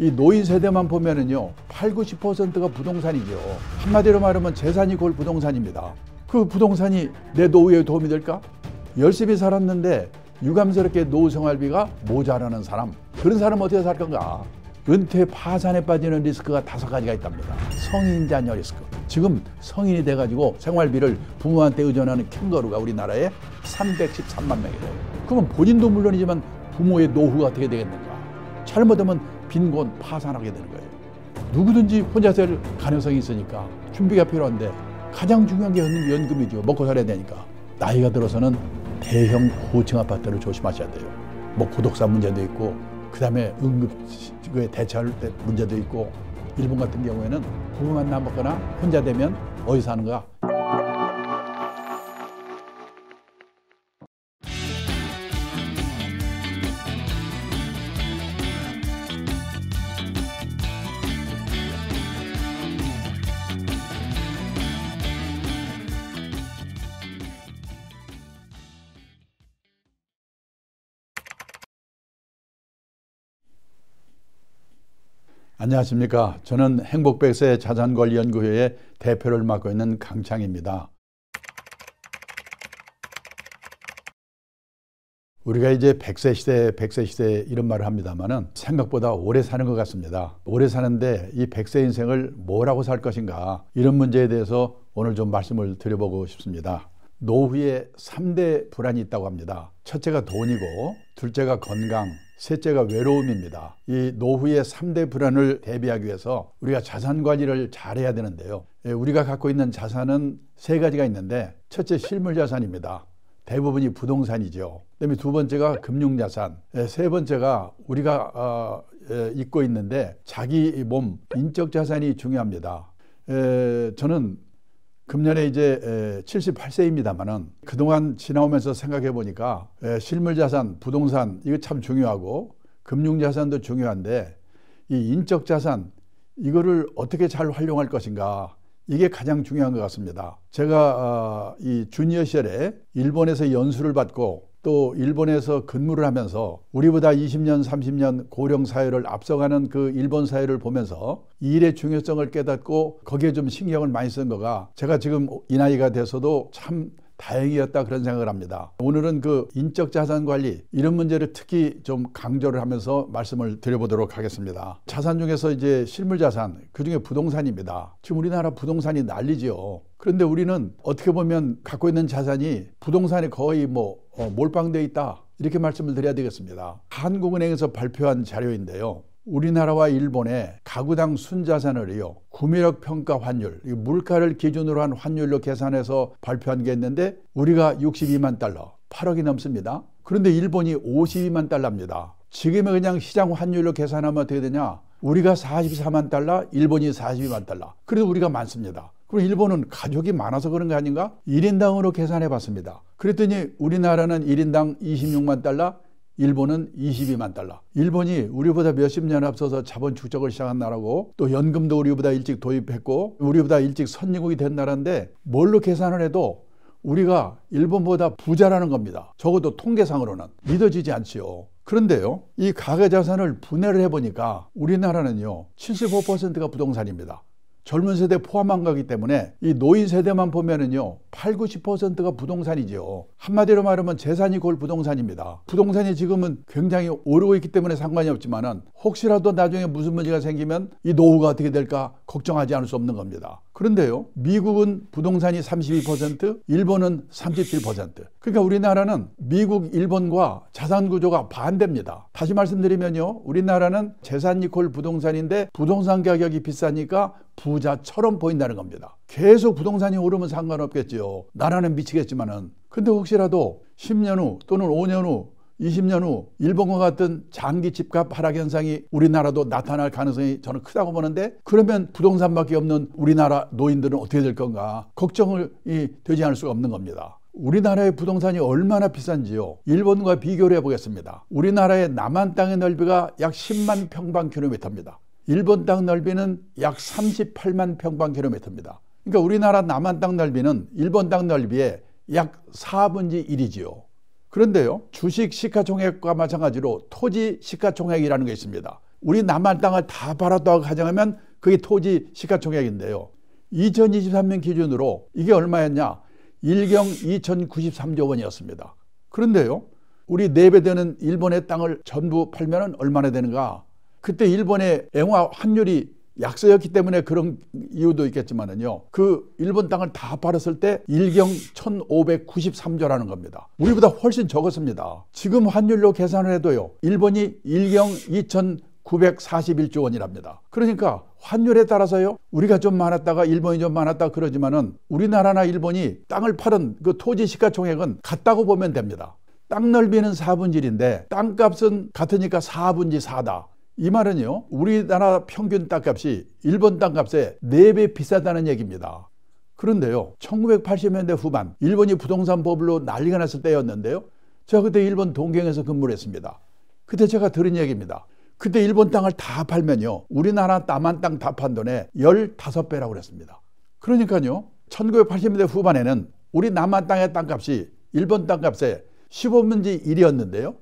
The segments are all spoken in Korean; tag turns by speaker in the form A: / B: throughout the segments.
A: 이 노인 세대만 보면은요 8, 90%가 부동산이죠. 한마디로 말하면 재산이 곧 부동산입니다. 그 부동산이 내 노후에 도움이 될까? 열심히 살았는데 유감스럽게 노후 생활비가 모자라는 사람, 그런 사람은 어떻게 살 건가? 은퇴 파산에 빠지는 리스크가 5가지가 있답니다. 성인 자녀 리스크. 지금 성인이 돼가지고 생활비를 부모한테 의존하는 캥거루가 우리나라에 313만 명이래요. 그러면 본인도 물론이지만 부모의 노후가 어떻게 되겠는가? 잘못하면 빈곤 파산하게 되는 거예요. 누구든지 혼자 살 가능성이 있으니까 준비가 필요한데 가장 중요한 게 연금이죠. 먹고 살아야 되니까. 나이가 들어서는 대형 고층 아파트를 조심하셔야 돼요. 뭐 고독사 문제도 있고, 그 다음에 응급에 대처할 때 문제도 있고, 일본 같은 경우에는 부부 만나 먹거나 혼자 되면 어디서 하는가? 안녕하십니까. 저는 행복100세 자산관리연구회의 대표를 맡고 있는 강창입니다. 우리가 이제 100세 시대, 100세 시대 이런 말을 합니다만은 생각보다 오래 사는 것 같습니다. 오래 사는데 이 100세 인생을 뭐라고 살 것인가, 이런 문제에 대해서 오늘 좀 말씀을 드려보고 싶습니다. 노후에 3대 불안이 있다고 합니다. 첫째가 돈이고, 둘째가 건강, 셋째가 외로움입니다. 이 노후의 3대 불안을 대비하기 위해서 우리가 자산 관리를 잘해야 되는데요. 우리가 갖고 있는 자산은 3가지가 있는데, 첫째 실물자산입니다. 대부분이 부동산이죠. 그다음에 두 번째가 금융자산, 세 번째가 우리가 잊고 있는데 자기 몸, 인적자산이 중요합니다. 저는 금년에 이제 78세입니다만은 그동안 지나오면서 생각해 보니까 실물자산, 부동산 이거 참 중요하고 금융자산도 중요한데 이 인적자산 이거를 어떻게 잘 활용할 것인가, 이게 가장 중요한 것 같습니다. 제가 이 주니어 시절에 일본에서 연수를 받고 또 일본에서 근무를 하면서 우리보다 20년, 30년 고령 사회를 앞서가는 그 일본 사회를 보면서 이 일의 중요성을 깨닫고 거기에 좀 신경을 많이 쓴 거가 제가 지금 이 나이가 돼서도 참 다행이었다, 그런 생각을 합니다. 오늘은 그 인적 자산 관리 이런 문제를 특히 좀 강조를 하면서 말씀을 드려보도록 하겠습니다. 자산 중에서 이제 실물 자산, 그중에 부동산입니다. 지금 우리나라 부동산이 난리죠. 그런데 우리는 어떻게 보면 갖고 있는 자산이 부동산에 거의 몰빵되어 있다, 이렇게 말씀을 드려야 되겠습니다. 한국은행에서 발표한 자료인데요. 우리나라와 일본의 가구당 순자산을요, 구매력 평가 환율, 물가를 기준으로 한 환율로 계산해서 발표한 게 있는데 우리가 62만 달러, 8억이 넘습니다. 그런데 일본이 52만 달러입니다. 지금의 그냥 시장 환율로 계산하면 어떻게 되냐? 우리가 44만 달러, 일본이 42만 달러. 그래도 우리가 많습니다. 그럼 일본은 가족이 많아서 그런 거 아닌가? 1인당으로 계산해 봤습니다. 그랬더니 우리나라는 1인당 26만 달러, 일본은 22만 달러. 일본이 우리보다 몇십 년 앞서서 자본 축적을 시작한 나라고, 또 연금도 우리보다 일찍 도입했고 우리보다 일찍 선진국이 된 나라인데 뭘로 계산을 해도 우리가 일본보다 부자라는 겁니다. 적어도 통계상으로는 믿어지지 않지요. 그런데요, 이 가계자산을 분해를 해보니까 우리나라는요 75%가 부동산입니다. 젊은 세대 포함한 거기 때문에 이 노인 세대만 보면은요 8, 90%가 부동산이죠. 한마디로 말하면 재산이 곧 부동산입니다. 부동산이 지금은 굉장히 오르고 있기 때문에 상관이 없지만은 혹시라도 나중에 무슨 문제가 생기면 이 노후가 어떻게 될까 걱정하지 않을 수 없는 겁니다. 그런데요, 미국은 부동산이 32%, 일본은 37%. 그러니까 우리나라는 미국, 일본과 자산 구조가 반대입니다. 다시 말씀드리면요, 우리나라는 재산 이퀄 부동산인데 부동산 가격이 비싸니까 부자처럼 보인다는 겁니다. 계속 부동산이 오르면 상관없겠지요. 나라는 미치겠지만은. 근데 혹시라도 10년 후 또는 5년 후 20년 후 일본과 같은 장기 집값 하락 현상이 우리나라도 나타날 가능성이 저는 크다고 보는데, 그러면 부동산밖에 없는 우리나라 노인들은 어떻게 될 건가 걱정이 되지 않을 수가 없는 겁니다. 우리나라의 부동산이 얼마나 비싼지요, 일본과 비교를 해보겠습니다. 우리나라의 남한 땅의 넓이가 약 10만 평방킬로미터입니다. 일본 땅 넓이는 약 38만 평방킬로미터입니다. 그러니까 우리나라 남한 땅 넓이는 일본 땅 넓이의 약 4분의 1이지요. 그런데요, 주식 시가총액과 마찬가지로 토지 시가총액이라는 게 있습니다. 우리 남한 땅을 다 팔았다고 가정하면 그게 토지 시가총액인데요. 2023년 기준으로 이게 얼마였냐? 1경 2093조 원이었습니다. 그런데요, 우리 4배 되는 일본의 땅을 전부 팔면 얼마나 되는가? 그때 일본의 엔화 환율이 약세였기 때문에 그런 이유도 있겠지만은요, 그 일본 땅을 다 팔았을 때 1경 1593조라는 겁니다. 우리보다 훨씬 적었습니다. 지금 환율로 계산을 해도요, 일본이 1경 2941조 원이랍니다. 그러니까 환율에 따라서요, 우리가 좀 많았다가 일본이 좀 많았다 그러지만은 우리나라나 일본이 땅을 팔은 그 토지 시가총액은 같다고 보면 됩니다. 땅 넓이는 4분의 1인데 땅값은 같으니까 4분의 4다. 이 말은요, 우리나라 평균 땅값이 일본 땅값의 4배 비싸다는 얘기입니다. 그런데요, 1980년대 후반 일본이 부동산 버블로 난리가 났을 때였는데요, 제가 그때 일본 동경에서 근무를 했습니다. 그때 제가 들은 얘기입니다. 그때 일본 땅을 다 팔면요, 우리나라 남한 땅 다 판 돈의 15배라고 그랬습니다. 그러니까요, 1980년대 후반에는 우리 남한 땅의 땅값이 일본 땅값의 15분의 1이었는데요,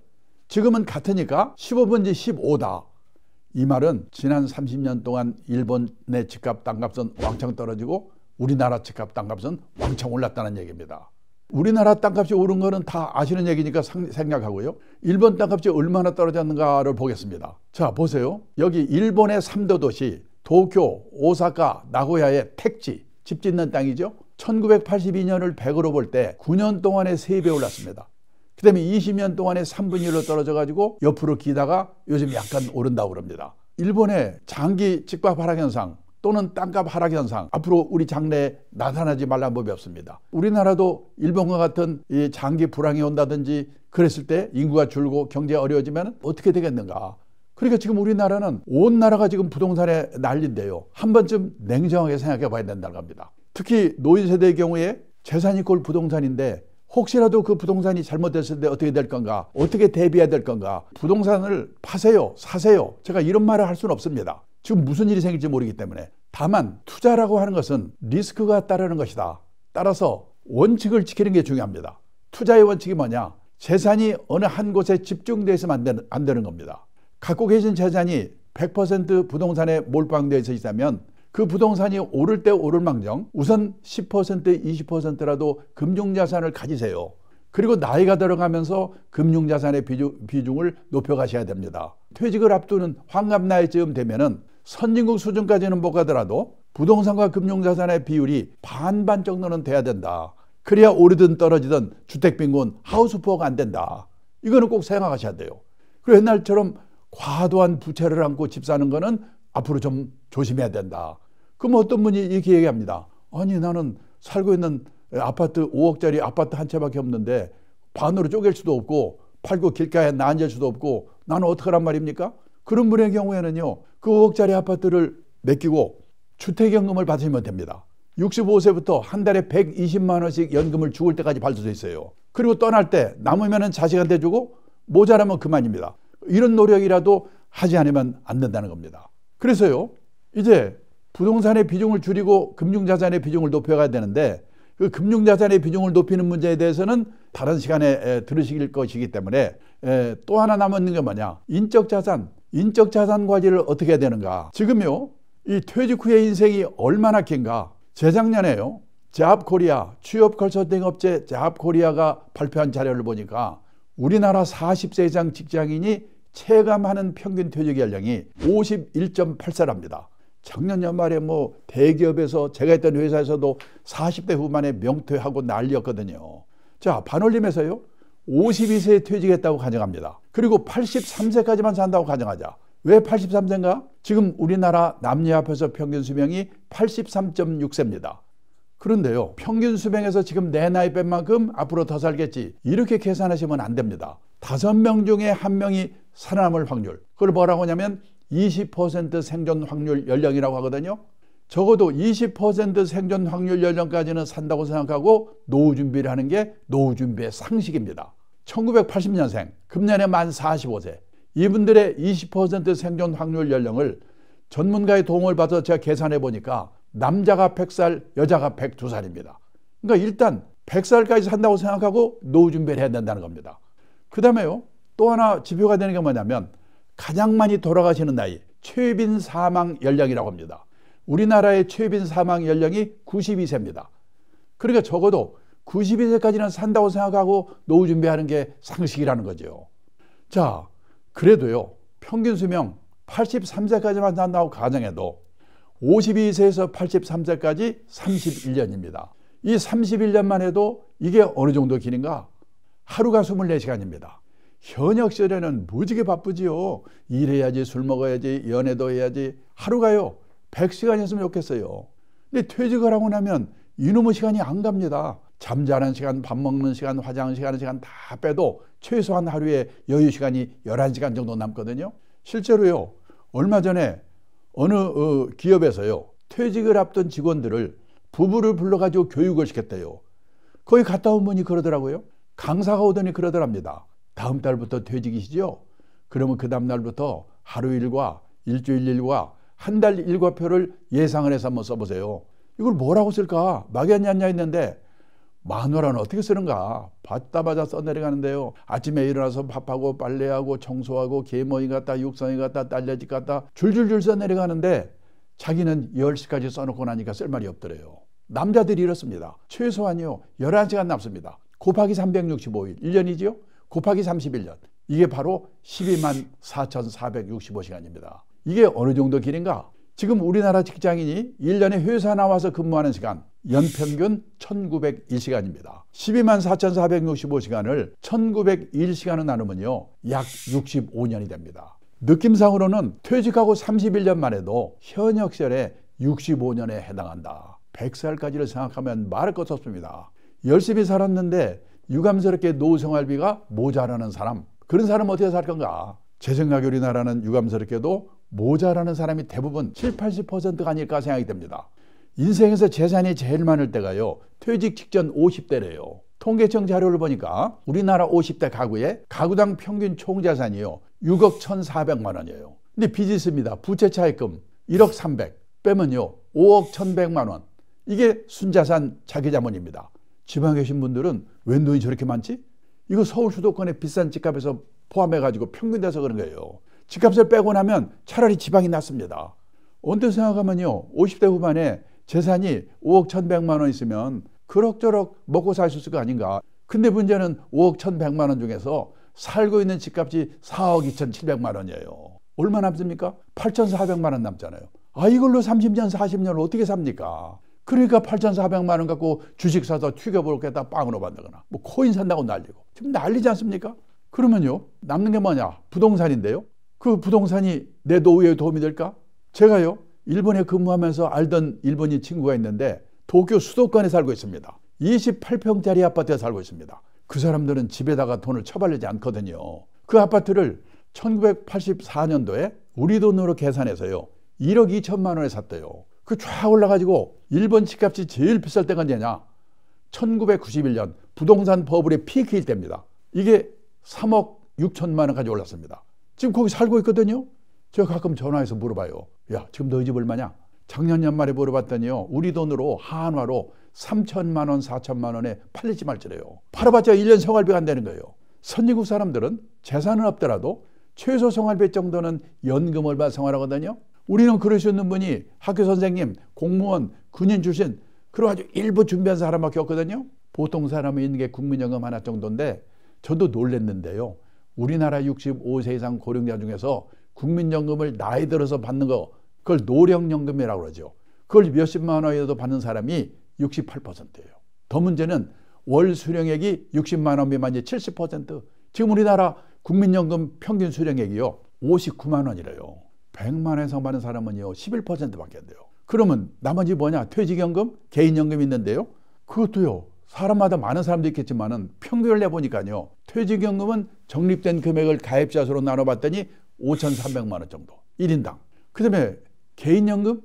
A: 지금은 같으니까 15분의 15다. 이 말은 지난 30년 동안 일본의 집값 땅값은 왕창 떨어지고 우리나라 집값 땅값은 왕창 올랐다는 얘기입니다. 우리나라 땅값이 오른 거는 다 아시는 얘기니까 생략하고요, 일본 땅값이 얼마나 떨어졌는가를 보겠습니다. 자, 보세요. 여기 일본의 3도 도시 도쿄, 오사카, 나고야의 택지, 집 짓는 땅이죠. 1982년을 100으로 볼 때 9년 동안에 3배 올랐습니다. 그 다음에 20년 동안에 3분의 1로 떨어져가지고 옆으로 기다가 요즘 약간 오른다고 그럽니다. 일본의 장기 집값 하락 현상 또는 땅값 하락 현상, 앞으로 우리 장래에 나타나지 말란 법이 없습니다. 우리나라도 일본과 같은 이 장기 불황이 온다든지 그랬을 때 인구가 줄고 경제가 어려워지면 어떻게 되겠는가. 그러니까 지금 우리나라는 온 나라가 지금 부동산에 난리인데요, 한 번쯤 냉정하게 생각해 봐야 된다는 겁니다. 특히 노인 세대의 경우에 재산이 꼴 부동산인데 혹시라도 그 부동산이 잘못됐을 때 어떻게 될 건가, 어떻게 대비해야 될 건가. 부동산을 파세요, 사세요, 제가 이런 말을 할 수는 없습니다. 지금 무슨 일이 생길지 모르기 때문에. 다만 투자라고 하는 것은 리스크가 따르는 것이다. 따라서 원칙을 지키는 게 중요합니다. 투자의 원칙이 뭐냐? 재산이 어느 한 곳에 집중되어 있으면 안 되는 겁니다. 갖고 계신 재산이 100% 부동산에 몰빵되어 있다면 그 부동산이 오를 때 오를망정 우선 10% 20%라도 금융자산을 가지세요. 그리고 나이가 들어가면서 금융자산의 비중을 높여가셔야 됩니다. 퇴직을 앞두는 환갑 나이쯤 되면은 선진국 수준까지는 못 가더라도 부동산과 금융자산의 비율이 반반 정도는 돼야 된다. 그래야 오르든 떨어지든 주택빈곤, 하우스푸어가 안 된다. 이거는 꼭 생각하셔야 돼요. 그리고 옛날처럼 과도한 부채를 안고 집 사는 거는 앞으로 좀 조심해야 된다. 그럼 어떤 분이 이렇게 얘기합니다. 아니, 나는 살고 있는 아파트 5억짜리 아파트 한 채밖에 없는데 반으로 쪼갤 수도 없고 팔고 길가에 앉을 수도 없고 나는 어떡하란 말입니까? 그런 분의 경우에는요, 그 5억짜리 아파트를 맡기고 주택연금을 받으시면 됩니다. 65세부터 한 달에 120만 원씩 연금을 죽을 때까지 받을 수 있어요. 그리고 떠날 때 남으면 자식한테 주고 모자라면 그만입니다. 이런 노력이라도 하지 않으면 안 된다는 겁니다. 그래서요, 이제 부동산의 비중을 줄이고 금융자산의 비중을 높여가야 되는데 그 금융자산의 비중을 높이는 문제에 대해서는 다른 시간에 들으실 것이기 때문에 또 하나 남았는 게 뭐냐? 인적자산 관리를 어떻게 해야 되는가? 지금요, 이 퇴직 후의 인생이 얼마나 긴가? 재작년에요, 잡코리아 취업 컨설팅 업체 잡코리아가 발표한 자료를 보니까 우리나라 40세 이상 직장인이 체감하는 평균 퇴직 연령이 51.8세랍니다. 작년 연말에 뭐 대기업에서 제가 있던 회사에서도 40대 후반에 명퇴하고 난리였거든요. 자, 반올림에서요 52세에 퇴직했다고 가정합니다. 그리고 83세까지만 산다고 가정하자. 왜 83세인가? 지금 우리나라 남녀 합해서 평균 수명이 83.6세입니다. 그런데요, 평균 수명에서 지금 내 나이 뺀 만큼 앞으로 더 살겠지, 이렇게 계산하시면 안 됩니다. 5명 중에 1명이 살아남을 확률, 그걸 뭐라고 하냐면 20% 생존 확률 연령이라고 하거든요. 적어도 20% 생존 확률 연령까지는 산다고 생각하고 노후 준비를 하는 게 노후 준비의 상식입니다. 1980년생, 금년에 만 45세, 이분들의 20% 생존 확률 연령을 전문가의 도움을 받아서 제가 계산해 보니까 남자가 100살, 여자가 102살입니다. 그러니까 일단 100살까지 산다고 생각하고 노후 준비를 해야 된다는 겁니다. 그 다음에요, 또 하나 지표가 되는 게 뭐냐면 가장 많이 돌아가시는 나이, 최빈 사망 연령이라고 합니다. 우리나라의 최빈 사망 연령이 92세입니다. 그러니까 적어도 92세까지는 산다고 생각하고 노후 준비하는 게 상식이라는 거죠. 자, 그래도요, 평균 수명 83세까지만 산다고 가정해도 52세에서 83세까지 31년입니다. 이 31년만 해도 이게 어느 정도 길인가? 하루가 24시간입니다. 현역 시절에는 무지개 바쁘지요. 일해야지, 술 먹어야지, 연애도 해야지. 하루가요 100시간이었으면 좋겠어요. 근데 퇴직을 하고 나면 이놈의 시간이 안 갑니다. 잠자는 시간, 밥 먹는 시간, 화장실 가는 시간 다 빼도 최소한 하루에 여유 시간이 11시간 정도 남거든요. 실제로요, 얼마 전에 어느 기업에서요, 퇴직을 앞둔 직원들을 부부를 불러가지고 교육을 시켰대요. 거기 갔다 온 분이 그러더라고요. 강사가 오더니 그러더랍니다. 다음 달부터 퇴직이시죠? 그러면 그 다음 날부터 하루 일과 일주일 일과 한 달 일과표를 예상을 해서 한번 써보세요. 이걸 뭐라고 쓸까? 막연히 했는데 마누라는 어떻게 쓰는가? 받자마자 써내려가는데요. 아침에 일어나서 밥하고 빨래하고 청소하고 계모이 갔다 육성이 갔다 딸내집 갔다 줄줄줄 써내려가는데 자기는 10시까지 써놓고 나니까 쓸 말이 없더래요. 남자들이 이렇습니다. 최소한요 11시간 남습니다. 곱하기 365일 1년이죠. 곱하기 31년 이게 바로 124,465시간입니다. 이게 어느 정도 길인가? 지금 우리나라 직장인이 1년에 회사 나와서 근무하는 시간 연평균 1901시간입니다. 124,465시간을 1901시간을 나누면요 약 65년이 됩니다. 느낌상으로는 퇴직하고 31년만 해도 현역 시절에 65년에 해당한다. 100살까지를 생각하면 말할 것 없습니다. 열심히 살았는데 유감스럽게 노후생활비가 모자라는 사람, 그런 사람은 어떻게 살 건가? 제 생각에 우리나라는 유감스럽게도 모자라는 사람이 대부분 70~80%가 아닐까 생각이 됩니다. 인생에서 재산이 제일 많을 때가요 퇴직 직전 50대래요. 통계청 자료를 보니까 우리나라 50대 가구의 가구당 평균 총자산이요 6억 1,400만 원이에요. 근데 빚이 있습니다. 부채 차입금 1억 300 빼면요 5억 1,100만 원. 이게 순자산 자기자본입니다. 지방에 계신 분들은 왜 돈이 저렇게 많지? 이거 서울 수도권의 비싼 집값에서 포함해가지고 평균 돼서 그런 거예요. 집값을 빼고 나면 차라리 지방이 낫습니다. 언뜻 생각하면요 50대 후반에 재산이 5억 1,100만 원 있으면 그럭저럭 먹고 살 수 있을 거 아닌가. 근데 문제는 5억 1,100만 원 중에서 살고 있는 집값이 4억 2,700만 원이에요. 얼마 남습니까? 8,400만 원 남잖아요. 아, 이걸로 30년 40년을 어떻게 삽니까? 그러니까 8,400만 원 갖고 주식 사서 튀겨볼게다 빵으로 만들거나 뭐 코인 산다고 날리고 지금 난리지 않습니까? 그러면요 남는 게 뭐냐? 부동산인데요. 그 부동산이 내 노후에 도움이 될까? 제가요 일본에 근무하면서 알던 일본인 친구가 있는데 도쿄 수도권에 살고 있습니다. 28평짜리 아파트에 살고 있습니다. 그 사람들은 집에다가 돈을 처발리지 않거든요. 그 아파트를 1984년도에 우리 돈으로 계산해서요 1억 2천만 원에 샀대요. 그 쫙 올라가지고 일본 집값이 제일 비쌀 때가 언제냐? 1991년 부동산 버블의 피크일 때입니다. 이게 3억 6천만 원까지 올랐습니다. 지금 거기 살고 있거든요. 제가 가끔 전화해서 물어봐요. 야, 지금 너희 집 얼마냐? 작년 연말에 물어봤더니요 우리 돈으로 한화로 3천만 원 4천만 원에 팔릴지 말지래요. 팔아봤자 1년 생활비가 안 되는 거예요. 선진국 사람들은 재산은 없더라도 최소 생활비 정도는 연금을 받아 생활하거든요. 우리는 그럴 수 있는 분이 학교 선생님, 공무원, 군인 출신 그래가지고 일부 준비한 사람밖에 없거든요. 보통 사람이 있는 게 국민연금 하나 정도인데 저도 놀랐는데요. 우리나라 65세 이상 고령자 중에서 국민연금을 나이 들어서 받는 거 그걸 노령연금이라고 그러죠. 그걸 몇십만 원이라도 받는 사람이 68%예요. 더 문제는 월 수령액이 60만 원 미만이 70%. 지금 우리나라 국민연금 평균 수령액이요 59만 원이래요. 100만 원 이상 받는 사람은요 11%밖에 안 돼요. 그러면 나머지 뭐냐? 퇴직연금, 개인연금 있는데요. 그것도요 사람마다 많은 사람도 있겠지만은 평균을 내보니까요 퇴직연금은 적립된 금액을 가입자 수로 나눠봤더니 5,300만 원 정도 1인당. 그 다음에 개인연금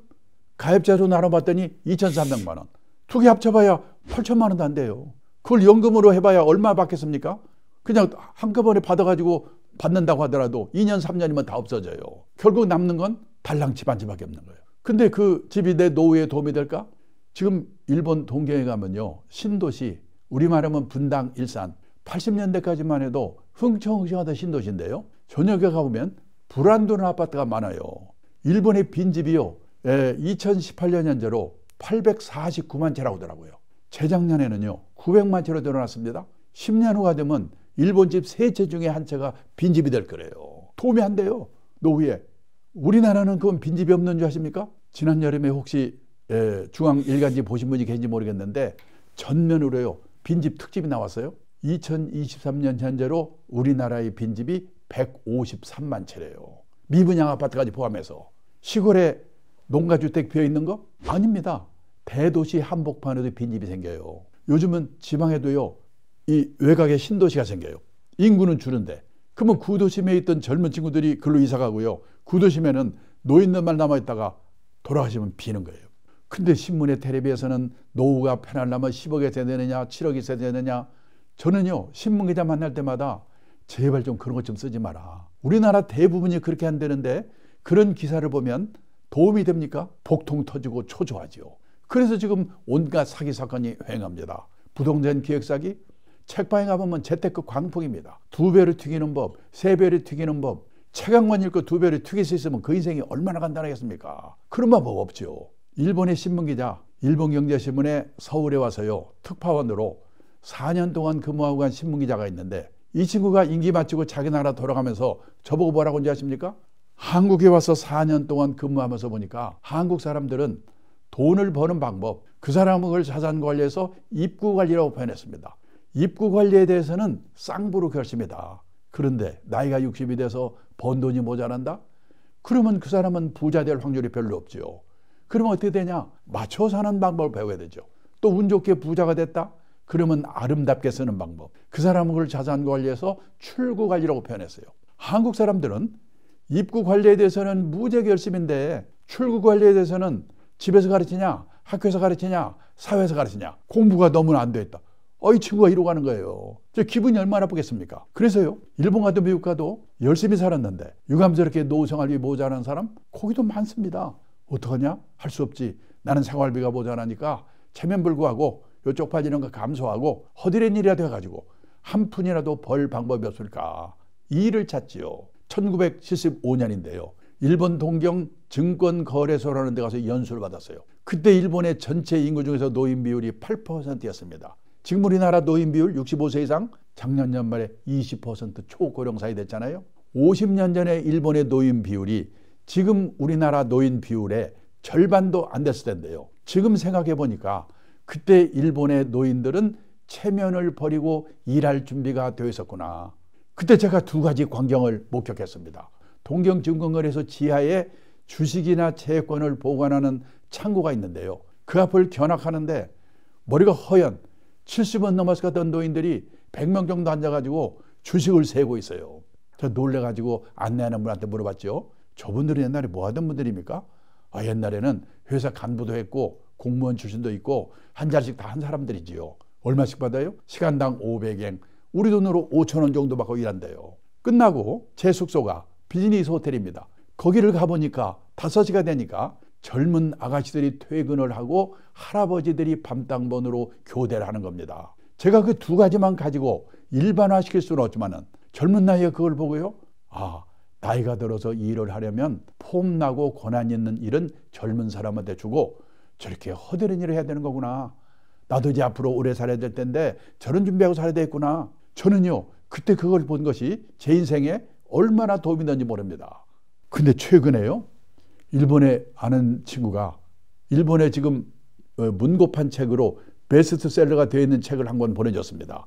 A: 가입자 수로 나눠봤더니 2,300만 원. 두 개 합쳐봐야 8천만 원도 안 돼요. 그걸 연금으로 해봐야 얼마 받겠습니까? 그냥 한꺼번에 받아가지고 받는다고 하더라도 2년 3년이면 다 없어져요. 결국 남는 건 달랑 집 한 집밖에 없는 거예요. 근데 그 집이 내 노후에 도움이 될까? 지금 일본 동경에 가면요 신도시, 우리말하면 분당, 일산 80년대까지만 해도 흥청흥청하던 신도시인데요 저녁에 가보면 불안도는 아파트가 많아요. 일본의 빈집이요. 2018년 현재로 849만 채라고 하더라고요. 재작년에는요. 900만 채로 늘어났습니다. 10년 후가 되면 일본 집 3채 중에 1채가 빈집이 될 거래요. 도움이 안 돼요. 노후에. 우리나라는 그건 빈집이 없는 줄 아십니까? 지난 여름에 혹시 중앙 일간지 보신 분이 계신지 모르겠는데 전면으로요. 빈집 특집이 나왔어요. 2023년 현재로 우리나라의 빈집이 153만 채래요. 미분양 아파트까지 포함해서. 시골에 농가주택 비어있는 거? 아닙니다. 대도시 한복판에도 빈집이 생겨요. 요즘은 지방에도요. 이 외곽에 신도시가 생겨요. 인구는 줄은데. 그러면 구도심에 있던 젊은 친구들이 글로 이사가고요. 구도심에는 노인들만 남아있다가 돌아가시면 비는 거예요. 근데 신문에 텔레비에서는 노후가 편하려면 10억에 세야 되느냐 7억이 세야 되느냐. 저는요. 신문기자 만날 때마다 제발 좀 그런 것 좀 쓰지 마라. 우리나라 대부분이 그렇게 안 되는데 그런 기사를 보면 도움이 됩니까? 복통 터지고 초조하죠. 그래서 지금 온갖 사기 사건이 횡합니다. 부동산 기획 사기, 책방에 가보면 재테크 광풍입니다. 2배를 튀기는 법, 3배를 튀기는 법. 책 한 권 읽고 2배를 튀길 수 있으면 그 인생이 얼마나 간단하겠습니까? 그런 방법 없죠. 일본의 신문기자, 일본경제신문에 서울에 와서요. 특파원으로 4년 동안 근무하고 간 신문기자가 있는데 이 친구가 임기 마치고 자기 나라 돌아가면서 저보고 뭐라고 하는지 아십니까? 한국에 와서 4년 동안 근무하면서 보니까 한국 사람들은 돈을 버는 방법, 그 사람을 자산 관리해서 입구 관리라고 표현했습니다. 입구 관리에 대해서는 쌍부로 결심이다. 그런데 나이가 60이 돼서 번 돈이 모자란다? 그러면 그 사람은 부자 될 확률이 별로 없죠. 그러면 어떻게 되냐? 맞춰 사는 방법을 배워야 되죠. 또 운 좋게 부자가 됐다? 그러면 아름답게 쓰는 방법. 그 사람을 자산 관리해서 출구 관리라고 표현했어요. 한국 사람들은 입구 관리에 대해서는 무지결심인데 출구 관리에 대해서는 집에서 가르치냐, 학교에서 가르치냐, 사회에서 가르치냐. 공부가 너무나 안 돼 있다. 이 친구가 이러고 가는 거예요. 저 기분이 얼마나 나쁘겠습니까? 그래서요. 일본 가도 미국 가도 열심히 살았는데 유감스럽게 노후 생활비 모자라는 사람 거기도 많습니다. 어떡하냐? 할 수 없지. 나는 생활비가 모자라니까 체면불구하고 요쪽 빠지는 거 감소하고 허드렛 일이라도 해가지고 한 푼이라도 벌 방법이 없을까? 이 일을 찾지요. 1975년인데요. 일본 동경 증권거래소라는 데 가서 연수를 받았어요. 그때 일본의 전체 인구 중에서 노인 비율이 8%였습니다. 지금 우리나라 노인 비율 65세 이상 작년 연말에 20% 초고령 사회 됐잖아요. 50년 전에 일본의 노인 비율이 지금 우리나라 노인 비율의 절반도 안 됐을 텐데요. 지금 생각해 보니까 그때 일본의 노인들은 체면을 버리고 일할 준비가 되어 있었구나. 그때 제가 2가지 광경을 목격했습니다. 동경증권거래소 지하에 주식이나 채권을 보관하는 창고가 있는데요. 그 앞을 견학하는데 머리가 허연 70은 넘어서 갔던 노인들이 100명 정도 앉아가지고 주식을 세고 있어요. 저 놀래가지고 안내하는 분한테 물어봤죠. 저분들은 옛날에 뭐 하던 분들입니까? 옛날에는 회사 간부도 했고 공무원 출신도 있고 한 자리씩 다 한 사람들이지요. 얼마씩 받아요? 시간당 500엔. 우리 돈으로 5,000원 정도 받고 일한대요. 끝나고 제 숙소가 비즈니스 호텔입니다. 거기를 가보니까 5시가 되니까 젊은 아가씨들이 퇴근을 하고 할아버지들이 밤땅번으로 교대를 하는 겁니다. 제가 그 2가지만 가지고 일반화시킬 수는 없지만 젊은 나이에 그걸 보고요. 나이가 들어서 일을 하려면 폼나고 고난 있는 일은 젊은 사람한테 주고 저렇게 허드렛 일을 해야 되는 거구나. 나도 이제 앞으로 오래 살아야 될 텐데 저런 준비하고 살아야 되겠구나. 저는요. 그때 그걸 본 것이 제 인생에 얼마나 도움이 되는지 모릅니다. 근데 최근에요. 일본에 아는 친구가 일본에 지금 문고판 책으로 베스트셀러가 되어 있는 책을 한 권 보내줬습니다.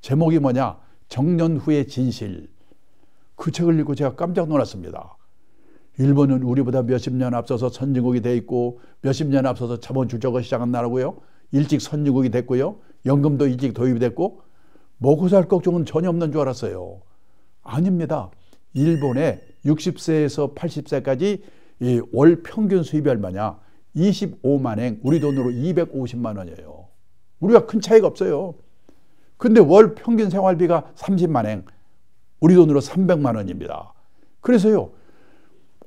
A: 제목이 뭐냐? 정년 후의 진실. 그 책을 읽고 제가 깜짝 놀랐습니다. 일본은 우리보다 몇십 년 앞서서 선진국이 돼 있고 몇십 년 앞서서 자본 주적을 시작한 나라고요. 일찍 선진국이 됐고요. 연금도 일찍 도입이 됐고 먹고 살 걱정은 전혀 없는 줄 알았어요. 아닙니다. 일본의 60세에서 80세까지 월 평균 수입이 얼마냐? 25만 엔, 우리 돈으로 250만 원이에요. 우리가 큰 차이가 없어요. 근데 월 평균 생활비가 30만 엔, 우리 돈으로 300만 원입니다. 그래서요.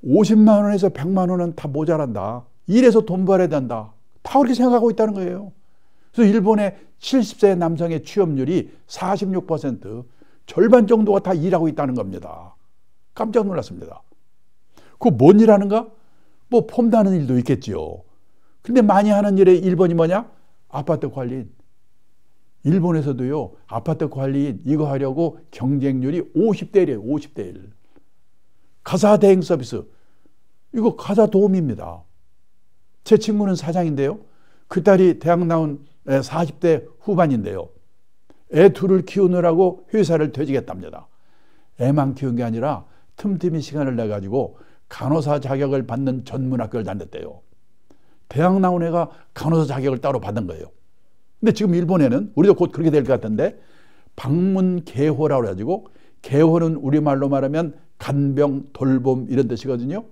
A: 50만 원에서 100만 원은 다 모자란다. 일해서 돈 벌어야 된다. 다 그렇게 생각하고 있다는 거예요. 그래서 일본의 70세 남성의 취업률이 46%, 절반 정도가 다 일하고 있다는 겁니다. 깜짝 놀랐습니다. 그 뭔 일 하는가? 뭐 폼다는 일도 있겠지요. 근데 많이 하는 일의 1번이 뭐냐? 아파트 관리인. 일본에서도요, 아파트 관리인 이거 하려고 경쟁률이 50대 1이에요. 50대 1. 가사 대행 서비스. 이거 가사 도우미입니다. 제 친구는 사장인데요. 그 딸이 대학 나온 40대 후반인데요. 애 둘을 키우느라고 회사를 퇴직했답니다. 애만 키운 게 아니라 틈틈이 시간을 내가지고 간호사 자격을 받는 전문학교를 다녔대요. 대학 나온 애가 간호사 자격을 따로 받은 거예요. 근데 지금 일본에는 우리도 곧 그렇게 될 것 같은데 방문개호라고 해가지고, 개호는 우리말로 말하면 간병, 돌봄 이런 뜻이거든요.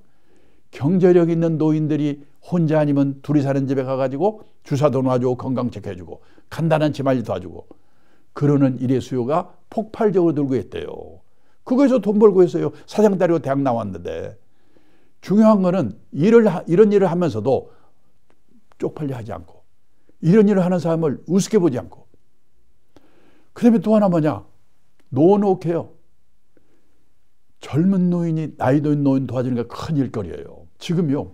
A: 경제력 있는 노인들이 혼자 아니면 둘이 사는 집에 가가지고 주사도 놔주고 건강 체크해주고 간단한 집안일 도와주고 그러는 일의 수요가 폭발적으로 늘고 있대요. 그거에서 돈 벌고 있어요. 사장 딸이고 대학 나왔는데. 중요한 거는 이런 일을 하면서도 쪽팔려 하지 않고 이런 일을 하는 사람을 우습게 보지 않고, 그 다음에 또 하나 뭐냐, 노노케어. 젊은 노인이 나이 든 노인 도와주는 게 큰 일거리예요. 지금요,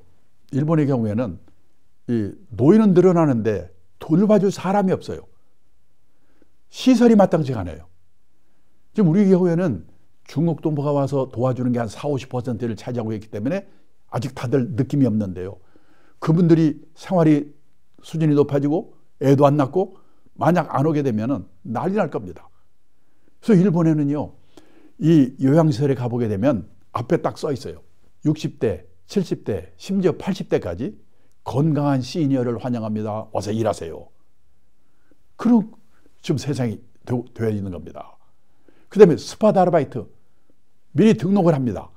A: 일본의 경우에는 이 노인은 늘어나는데 돈을 봐줄 사람이 없어요. 시설이 마땅치가 않아요. 지금 우리 경우에는 중국 동포가 와서 도와주는 게 한 40~50%를 차지하고 있기 때문에 아직 다들 느낌이 없는데요. 그분들이 생활이 수준이 높아지고 애도 안 낳고 만약 안 오게 되면 난리 날 겁니다. 그래서 일본에는요, 이 요양시설에 가보게 되면 앞에 딱 써 있어요. 60대, 70대, 심지어 80대까지 건강한 시니어를 환영합니다. 와서 일하세요. 그런 지금 세상이 되어 있는 겁니다. 그 다음에 스팟 아르바이트. 미리 등록을 합니다.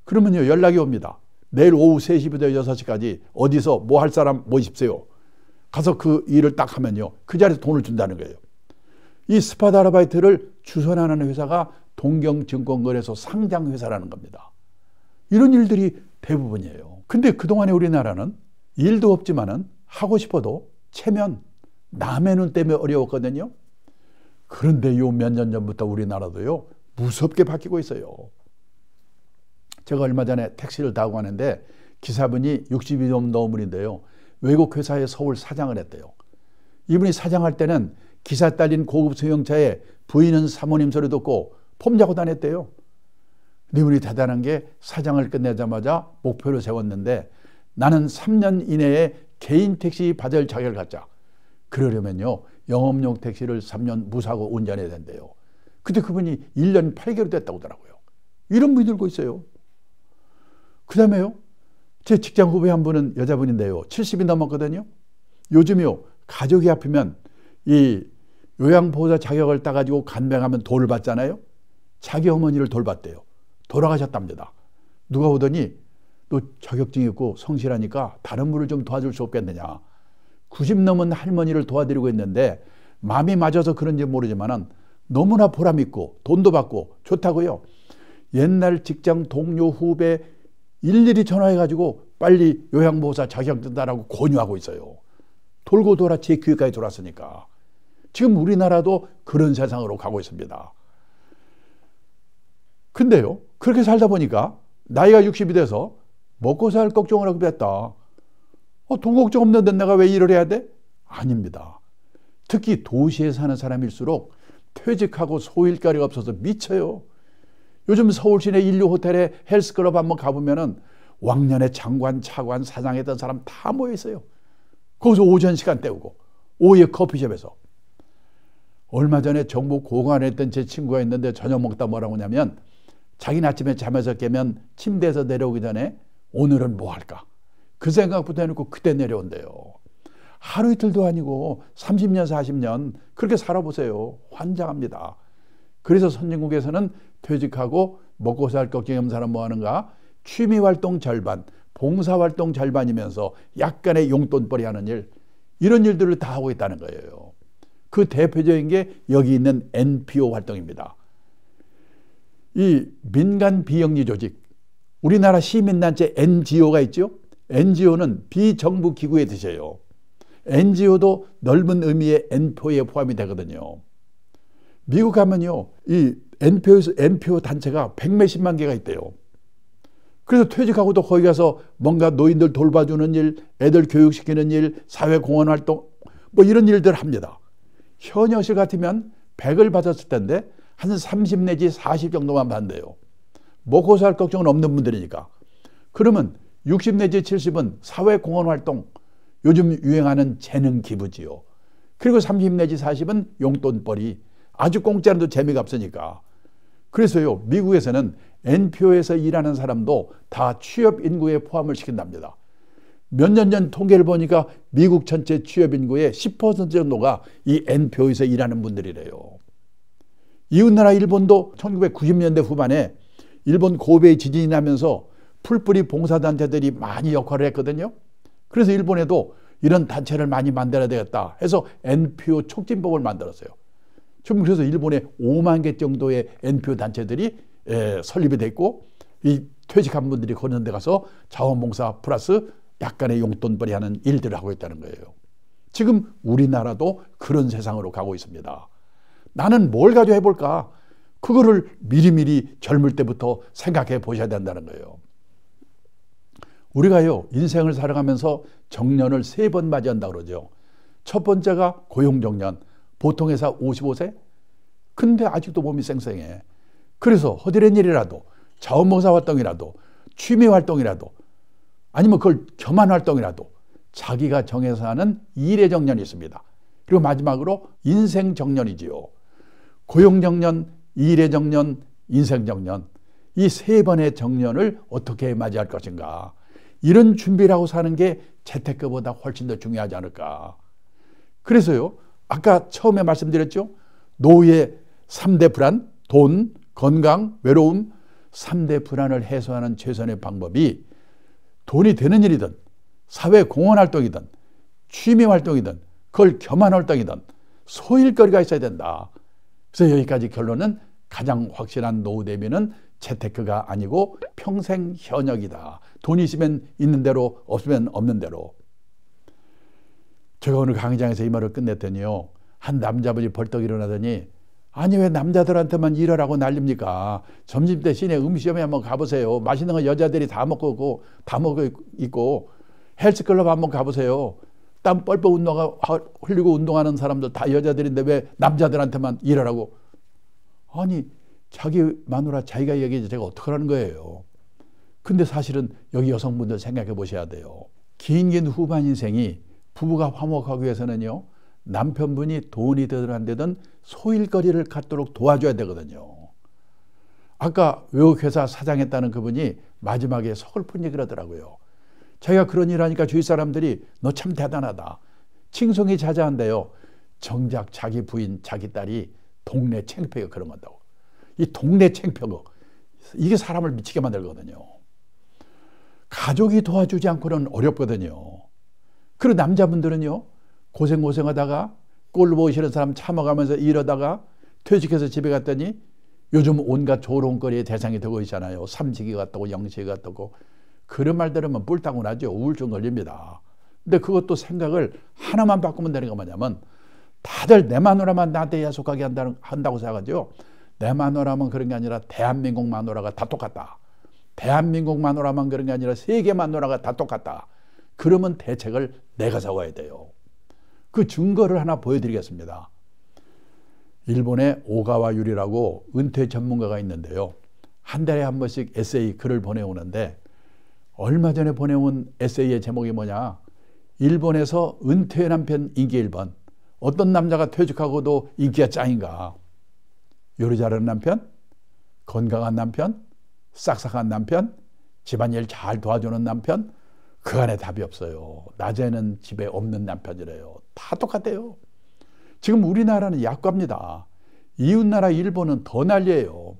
A: 그러면요, 연락이 옵니다. 내일 오후 3시부터 6시까지 어디서 뭐 할 사람 모이십시오. 가서 그 일을 딱 하면요, 그 자리에서 돈을 준다는 거예요. 이 스팟 아르바이트를 주선하는 회사가 동경증권거래소 상장회사라는 겁니다. 이런 일들이 대부분이에요. 근데 그동안에 우리나라는 일도 없지만은 하고 싶어도 체면, 남의 눈 때문에 어려웠거든요. 그런데 요 몇 년 전부터 우리나라도요, 무섭게 바뀌고 있어요. 제가 얼마 전에 택시를 타고 가는데 기사분이 60이 좀 넘은 분인데요. 외국 회사의 서울 사장을 했대요. 이분이 사장할 때는 기사 딸린 고급 승용차에 부인은 사모님 소리 듣고 폼 잡고 다녔대요. 이분이 대단한 게 사장을 끝내자마자 목표를 세웠는데 나는 3년 이내에 개인 택시 받을 자격을 갖자. 그러려면요, 영업용 택시를 3년 무사고 운전해야 된대요. 그때 그분이 1년 8개월 됐다고 하더라고요. 이런 분이 들고 있어요. 그 다음에요, 제 직장 후배 한 분은 여자분인데요. 70이 넘었거든요. 요즘요, 가족이 아프면 이 요양보호사 자격을 따가지고 간병하면 돈을 받잖아요. 자기 어머니를 돌봤대요. 돌아가셨답니다. 누가 오더니 너 자격증이 있고 성실하니까 다른 분을 좀 도와줄 수 없겠느냐. 90 넘은 할머니를 도와드리고 있는데 마음이 맞아서 그런지 모르지만 너무나 보람있고 돈도 받고 좋다고요. 옛날 직장 동료 후배 일일이 전화해가지고 빨리 요양보호사 자격 뜬다라고 권유하고 있어요. 돌고 돌아 제 귀까지 돌았으니까. 지금 우리나라도 그런 세상으로 가고 있습니다. 근데요, 그렇게 살다 보니까 나이가 60이 돼서 먹고 살 걱정을 하게 됐다. 돈 걱정 없는데 내가 왜 일을 해야 돼? 아닙니다. 특히 도시에 사는 사람일수록 퇴직하고 소일거리가 없어서 미쳐요. 요즘 서울 시내 인류 호텔에 헬스클럽 한번 가보면은 왕년에 장관, 차관, 사장했던 사람 다 모여 있어요. 거기서 오전 시간 때우고 오후에 커피숍에서. 얼마 전에 정부 고관에 했던 제 친구가 있는데 저녁 먹다 뭐라고 하냐면 자기는 아침에 잠에서 깨면 침대에서 내려오기 전에 오늘은 뭐 할까? 그 생각부터 해놓고 그때 내려온대요. 하루 이틀도 아니고 30년, 40년 그렇게 살아보세요. 환장합니다. 그래서 선진국에서는 퇴직하고 먹고 살 걱정이 없는 사람 뭐 하는가? 취미활동 절반, 봉사활동 절반이면서 약간의 용돈벌이 하는 일, 이런 일들을 다 하고 있다는 거예요. 그 대표적인 게 여기 있는 NPO 활동입니다. 이 민간 비영리 조직, 우리나라 시민단체 NGO가 있죠. NGO는 비정부 기구에 드셔요. NGO도 넓은 의미의 NPO에 포함이 되거든요. 미국 가면요, 이 NPO 단체가 100몇십만 개가 있대요. 그래서 퇴직하고도 거기 가서 뭔가 노인들 돌봐주는 일, 애들 교육시키는 일, 사회공헌 활동 뭐 이런 일들 합니다. 현역실 같으면 100을 받았을 텐데 한 30 내지 40 정도만 받는데요. 먹고 살 걱정은 없는 분들이니까. 그러면 60 내지 70은 사회공헌 활동, 요즘 유행하는 재능 기부지요. 그리고 30 내지 40은 용돈벌이, 아주 공짜로도 재미가 없으니까. 그래서요, 미국에서는 NPO에서 일하는 사람도 다 취업 인구에 포함을 시킨답니다. 몇 년 전 통계를 보니까 미국 전체 취업 인구의 10% 정도가 이 NPO에서 일하는 분들이래요. 이웃나라 일본도 1990년대 후반에 일본 고베이 지진이 나면서 풀뿌리 봉사단체들이 많이 역할을 했거든요. 그래서 일본에도 이런 단체를 많이 만들어야 되겠다 해서 NPO 촉진법을 만들었어요. 지금 그래서 일본에 5만 개 정도의 NPO 단체들이 설립이 됐고, 이 퇴직한 분들이 그런 데 가서 자원봉사 플러스 약간의 용돈벌이 하는 일들을 하고 있다는 거예요. 지금 우리나라도 그런 세상으로 가고 있습니다. 나는 뭘 가지고 해볼까? 그거를 미리미리 젊을 때부터 생각해 보셔야 된다는 거예요. 우리가요, 인생을 살아가면서 정년을 3번 맞이한다고 그러죠. 첫 번째가 고용정년, 보통 회사 55세? 근데 아직도 몸이 쌩쌩해. 그래서 허드렛 일이라도, 자원봉사 활동이라도, 취미 활동이라도, 아니면 그걸 겸한 활동이라도 자기가 정해서 하는 일의 정년이 있습니다. 그리고 마지막으로 인생 정년이지요. 고용 정년, 일의 정년, 인생 정년, 이 3번의 정년을 어떻게 맞이할 것인가, 이런 준비를 하고 사는 게 재테크보다 훨씬 더 중요하지 않을까. 그래서요, 아까 처음에 말씀드렸죠, 노후의 3대 불안, 돈, 건강, 외로움, 3대 불안을 해소하는 최선의 방법이 돈이 되는 일이든 사회공헌 활동이든 취미 활동이든 그걸 겸한 활동이든 소일거리가 있어야 된다. 그래서 여기까지 결론은 가장 확실한 노후 대비는 재테크가 아니고 평생 현역이다. 돈이 있으면 있는 대로, 없으면 없는 대로. 제가 오늘 강의장에서 이 말을 끝냈더니요, 한 남자분이 벌떡 일어나더니, 아니 왜 남자들한테만 일하라고 난립니까? 점심 시내 음식점에 한번 가보세요. 맛있는 거 여자들이 다 먹고 있고 헬스클럽 한번 가보세요. 땀 뻘뻘 흘리고 운동하는 사람들 다 여자들인데 왜 남자들한테만 일하라고? 아니 자기 마누라 자기가 얘기해서 제가 어떡하라는 거예요. 근데 사실은 여기 여성분들 생각해 보셔야 돼요. 긴 후반 인생이 부부가 화목하기 위해서는요, 남편분이 돈이 되든 안 되든 소일거리를 갖도록 도와줘야 되거든요. 아까 외국회사 사장했다는 그분이 마지막에 서글픈 얘기를 하더라고요. 자기가 그런 일 하니까 주위 사람들이 너 참 대단하다, 칭송이 자자한데요, 정작 자기 부인, 자기 딸이 동네 창피가 그런 건다고. 이 동네 창피가 이게 사람을 미치게 만들거든요. 가족이 도와주지 않고는 어렵거든요. 그리고 남자분들은요, 고생하다가 꼴 보기 싫은 사람 참아가면서 이러다가 퇴직해서 집에 갔더니 요즘 온갖 조롱거리의 대상이 되고 있잖아요. 삼식이 같다고 영식이 같다고. 그런 말 들으면 뿔따구 나죠. 우울증 걸립니다. 근데 그것도 생각을 하나만 바꾸면 되는 거 뭐냐면, 다들 내 마누라만 나한테 야속하게 한다고 생각하죠. 내 마누라만 그런 게 아니라 대한민국 마누라가 다 똑같다. 대한민국 마누라만 그런 게 아니라 세계 마누라가 다 똑같다. 그러면 대책을 내가 세워야 돼요. 그 증거를 하나 보여드리겠습니다. 일본의 오가와 유리라고 은퇴 전문가가 있는데요, 한 달에 한 번씩 에세이 글을 보내오는데, 얼마 전에 보내온 에세이의 제목이 뭐냐, 일본에서 은퇴 남편 인기 1번, 어떤 남자가 퇴직하고도 인기가 짱인가. 요리 잘하는 남편, 건강한 남편, 싹싹한 남편, 집안일 잘 도와주는 남편, 그 안에 답이 없어요. 낮에는 집에 없는 남편이래요. 다 똑같대요. 지금 우리나라는 약과입니다. 이웃나라 일본은 더 난리예요.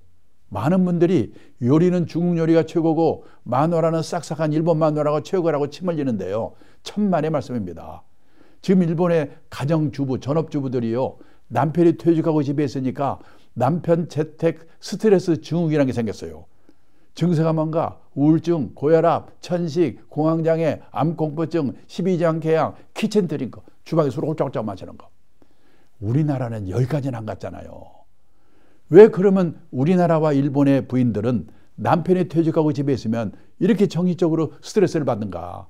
A: 많은 분들이 요리는 중국 요리가 최고고 마누라는 싹싹한 일본 마누라가 최고라고 침 흘리는데요, 천만의 말씀입니다. 지금 일본의 가정주부, 전업주부들이요, 남편이 퇴직하고 집에 있으니까 남편 재택 스트레스 증후군이라는 게 생겼어요. 증세가 뭔가 우울증, 고혈압, 천식, 공황장애, 암공포증, 12장 궤양, 키친 드링크, 주방에 술 홀짝홀짝 마시는 거. 우리나라는 여기까지는 안 갔잖아요. 왜 그러면 우리나라와 일본의 부인들은 남편이 퇴직하고 집에 있으면 이렇게 정신적으로 스트레스를 받는가?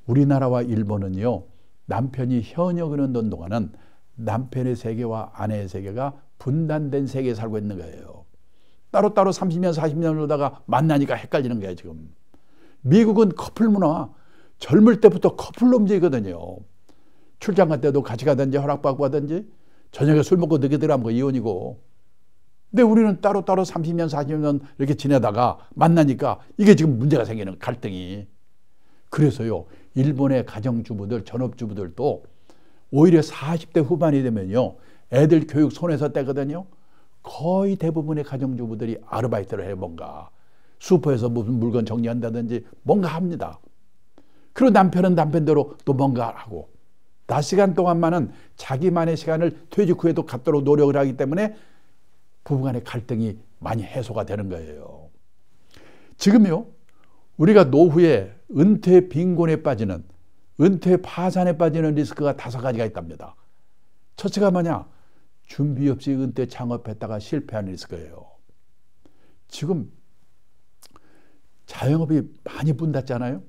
A: 우리나라와 일본은요, 남편이 현역을 얻는 동안은 남편의 세계와 아내의 세계가 분단된 세계에 살고 있는 거예요. 따로따로 30년, 40년 놀다가 만나니까 헷갈리는 거예요, 지금. 미국은 커플 문화, 젊을 때부터 커플로 움직이거든요. 출장 갈 때도 같이 가든지 허락받고 가든지, 저녁에 술 먹고 늦게 들어가면 이혼이고. 근데 우리는 따로따로 30년, 40년 이렇게 지내다가 만나니까 이게 지금 문제가 생기는 갈등이. 그래서요, 일본의 가정주부들, 전업주부들도 오히려 40대 후반이 되면요, 애들 교육 손에서 떼거든요. 거의 대부분의 가정주부들이 아르바이트를 해 뭔가. 슈퍼에서 무슨 물건 정리한다든지 뭔가 합니다. 그리고 남편은 남편대로 또 뭔가 하고. 낮 시간 동안만은 자기만의 시간을 퇴직 후에도 갖도록 노력을 하기 때문에 부부간의 갈등이 많이 해소가 되는 거예요. 지금요, 우리가 노후에 은퇴 빈곤에 빠지는, 은퇴 파산에 빠지는 리스크가 5가지가 있답니다. 첫째가 뭐냐? 준비 없이 은퇴 창업했다가 실패하는 리스크예요. 지금 자영업이 많이 분닫잖아요.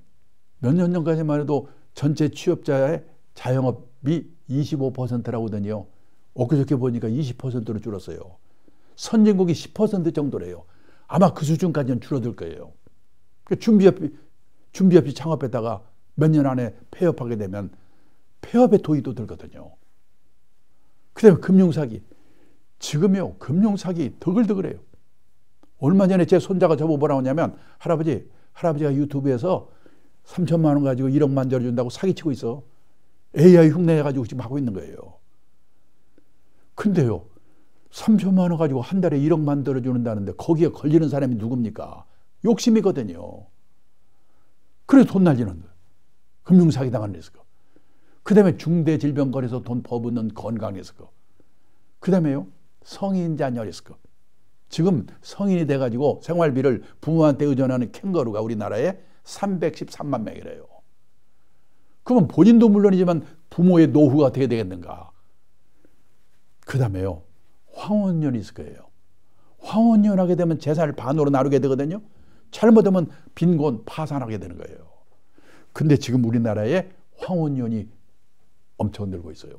A: 몇 년 전까지만 해도 전체 취업자의 자영업이 25%라고 하더니요, 엊그저께 보니까 20%로 줄었어요. 선진국이 10% 정도래요. 아마 그 수준까지는 줄어들 거예요. 준비 없이 창업했다가 몇 년 안에 폐업하게 되면 폐업의 도의도 들거든요. 그 다음에 금융사기. 지금요, 금융사기 더글더글해요. 얼마 전에 제 손자가 저보고 뭐라고 하냐면, 할아버지가 유튜브에서 3천만 원 가지고 1억 만들어준다고 사기치고 있어. AI 흉내해가지고 지금 하고 있는 거예요. 근데요, 3천만 원 가지고 한 달에 1억 만들어주는다는데 거기에 걸리는 사람이 누굽니까? 욕심이거든요. 그래서 돈 날리는 거예요. 금융사기 당하는 리스크. 그 다음에 중대질병거래에서 돈 퍼붓는 건강 리스크. 그 다음에요, 성인 자녀 리스크. 지금 성인이 돼가지고 생활비를 부모한테 의존하는 캥거루가 우리나라에 313만 명이래요. 그러면 본인도 물론이지만 부모의 노후가 어떻게 되겠는가? 그 다음에요, 황혼년 리스크예요. 황혼년 하게 되면 재산을 반으로 나누게 되거든요. 잘못하면 빈곤 파산하게 되는 거예요. 근데 지금 우리나라에 황혼년이 엄청 늘고 있어요.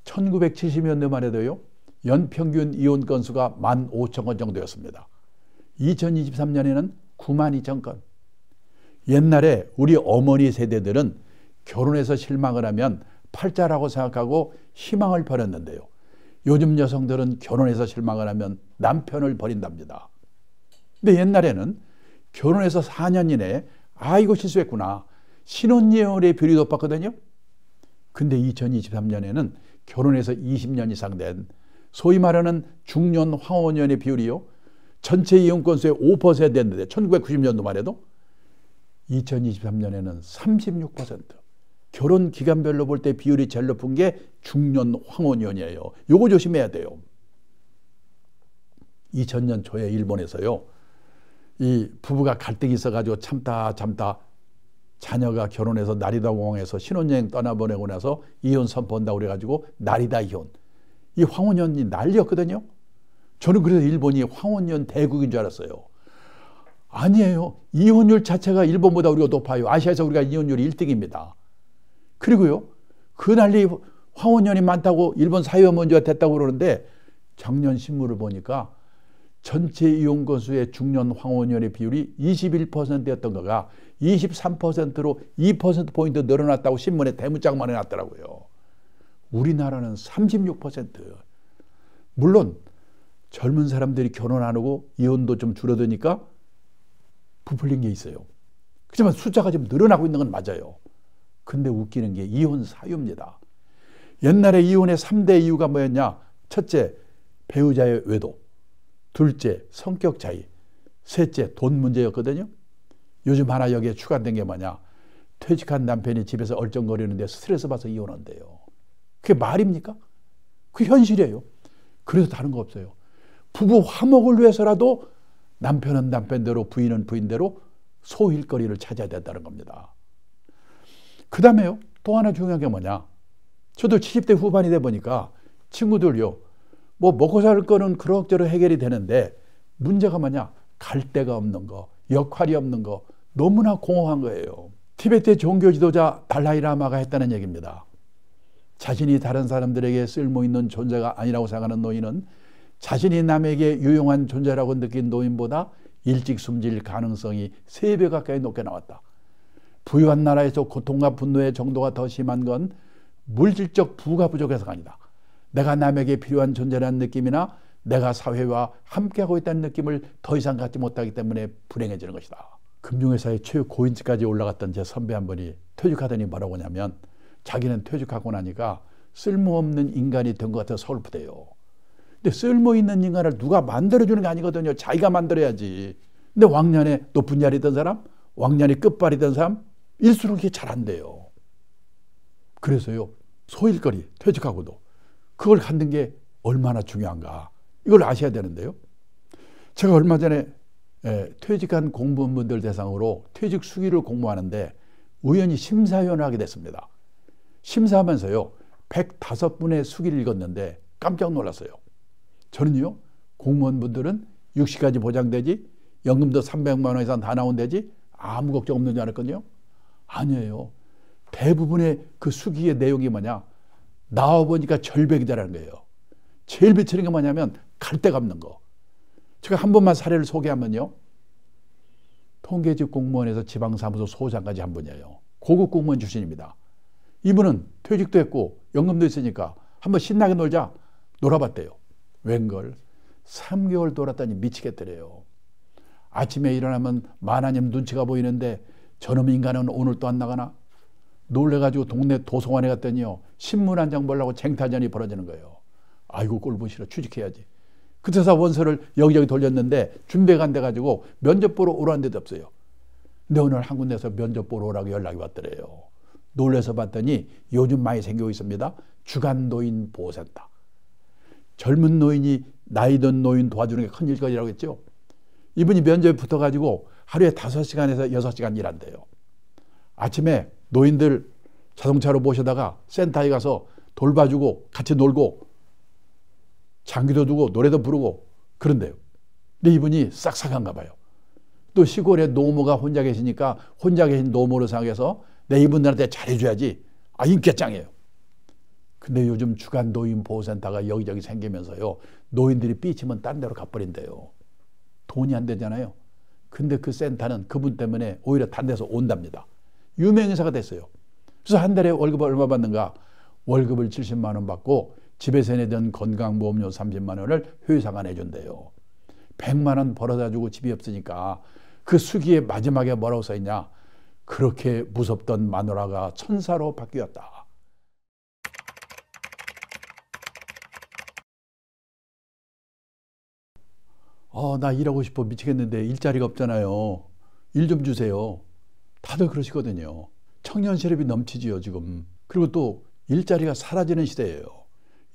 A: 1970년대만 해도요, 연평균 이혼 건수가 15,000건 정도였습니다. 2023년에는 92,000건. 옛날에 우리 어머니 세대들은 결혼해서 실망을 하면 팔자라고 생각하고 희망을 버렸는데요. 요즘 여성들은 결혼해서 실망을 하면 남편을 버린답니다. 근데 옛날에는 결혼해서 4년 이내에 아이고 실수했구나, 신혼예언의 비율이 높았거든요. 근데 2023년에는 결혼해서 20년 이상 된 소위 말하는 중년 황혼년의 비율이요, 전체 이혼 건수의 5% 됐는데 1990년도만 해도 2023년에는 36%. 결혼 기간별로 볼 때 비율이 제일 높은 게 중년 황혼년이에요. 요거 조심해야 돼요. 2000년 초에 일본에서요, 이 부부가 갈등이 있어가지고 참다 자녀가 결혼해서 나리다 공항에서 신혼여행 떠나보내고 나서 이혼 선포한다고 그래가지고 나리다 이혼. 이 황혼년이 난리였거든요. 저는 그래서 일본이 황혼년 대국인 줄 알았어요. 아니에요. 이혼율 자체가 일본보다 우리가 높아요. 아시아에서 우리가 이혼율이 1등입니다. 그리고요, 그 난리 황혼년이 많다고 일본 사회문제가 됐다고 그러는데 작년 신문을 보니까 전체 이혼 건수의 중년 황혼년의 비율이 21%였던 거가 23%로 2%포인트 늘어났다고 신문에 대문짝만 해놨더라고요. 우리나라는 36%. 물론 젊은 사람들이 결혼 안 하고 이혼도 좀 줄어드니까 부풀린 게 있어요. 그렇지만 숫자가 좀 늘어나고 있는 건 맞아요. 근데 웃기는 게 이혼 사유입니다. 옛날에 이혼의 3대 이유가 뭐였냐? 첫째, 배우자의 외도. 둘째, 성격 차이. 셋째, 돈 문제였거든요. 요즘 하나 여기에 추가된 게 뭐냐? 퇴직한 남편이 집에서 얼쩡거리는데 스트레스 받아서 이혼한대요. 그게 말입니까? 그게 현실이에요. 그래서 다른 거 없어요. 부부 화목을 위해서라도 남편은 남편대로 부인은 부인대로 소일거리를 찾아야 된다는 겁니다. 그 다음에요, 또 하나 중요한 게 뭐냐? 저도 70대 후반이 돼 보니까 친구들요, 뭐 먹고 살 거는 그럭저럭 해결이 되는데 문제가 뭐냐? 갈 데가 없는 거, 역할이 없는 거, 너무나 공허한 거예요. 티베트의 종교 지도자 달라이라마가 했다는 얘기입니다. 자신이 다른 사람들에게 쓸모있는 존재가 아니라고 생각하는 노인은 자신이 남에게 유용한 존재라고 느낀 노인보다 일찍 숨질 가능성이 3배 가까이 높게 나왔다. 부유한 나라에서 고통과 분노의 정도가 더 심한 건 물질적 부가 부족해서가 아니다. 내가 남에게 필요한 존재라는 느낌이나 내가 사회와 함께하고 있다는 느낌을 더 이상 갖지 못하기 때문에 불행해지는 것이다. 금융회사의 최고인직까지 올라갔던 제 선배 한 분이 퇴직하더니 뭐라고 하냐면 자기는 퇴직하고 나니까 쓸모없는 인간이 된 것 같아서 서글프대요. 근데 쓸모있는 인간을 누가 만들어주는 게 아니거든요. 자기가 만들어야지. 근데 왕년에 높은 자리에 있던 사람, 왕년에 끝발이던 사람 일수록 이게 잘 안 돼요. 그래서요, 소일거리 퇴직하고도 그걸 갖는 게 얼마나 중요한가 이걸 아셔야 되는데요. 제가 얼마 전에 퇴직한 공무원분들 대상으로 퇴직 수기를 공모하는데 우연히 심사위원을 하게 됐습니다. 심사하면서요 105분의 수기를 읽었는데 깜짝 놀랐어요. 저는요 공무원분들은 60까지 보장되지 연금도 300만 원 이상 다 나온대지 아무 걱정 없는 줄 알았거든요. 아니에요. 대부분의 그 수기의 내용이 뭐냐, 나와보니까 절벽이다라는 거예요. 제일 비치는 게 뭐냐면 갈 데가 없는 거. 제가 한 번만 사례를 소개하면요, 통계직 공무원에서 지방사무소 소장까지 한 분이에요. 고급 공무원 출신입니다. 이분은 퇴직도 했고 연금도 있으니까 한번 신나게 놀자 놀아봤대요. 웬걸 3개월 놀았더니 미치겠더래요. 아침에 일어나면 만화님 눈치가 보이는데 저놈 인간은 오늘 또 안 나가나? 놀래가지고 동네 도서관에 갔더니요 신문 한 장 보려고 쟁탈전이 벌어지는 거예요. 아이고 꼴보기 싫어, 취직해야지. 그때서 원서를 여기저기 돌렸는데 준비가 안 돼가지고 면접 보러 오라는 데도 없어요. 근데 오늘 한 군데서 면접 보러 오라고 연락이 왔더래요. 놀래서 봤더니 요즘 많이 생기고 있습니다. 주간 노인 보호센터. 젊은 노인이 나이 든 노인 도와주는 게 큰 일거리라고 했죠. 이분이 면접에 붙어가지고 하루에 5시간에서 6시간 일한대요. 아침에 노인들 자동차로 모셔다가 센터에 가서 돌봐주고 같이 놀고 장기도 두고 노래도 부르고 그런데요. 근데 이분이 싹싹한가 봐요. 또 시골에 노모가 혼자 계시니까 혼자 계신 노모를 생각해서 내 이분들한테 잘해줘야지. 인격장이에요. 근데 요즘 주간 노인 보호센터가 여기저기 생기면서요 노인들이 삐치면 딴 데로 가버린대요. 돈이 안 되잖아요. 근데 그 센터는 그분 때문에 오히려 딴 데서 온답니다. 유명인사가 됐어요. 그래서 한 달에 월급을 얼마 받는가? 월급을 70만 원 받고 집에서 내던 건강보험료 30만 원을 회사가 내준대요. 100만 원 벌어다 주고 집이 없으니까 그 수기에 마지막에 뭐라고 써있냐? 그렇게 무섭던 마누라가 천사로 바뀌었다. 나 일하고 싶어 미치겠는데 일자리가 없잖아요. 일 좀 주세요. 다들 그러시거든요. 청년 실업이 넘치지요 지금. 그리고 또 일자리가 사라지는 시대예요.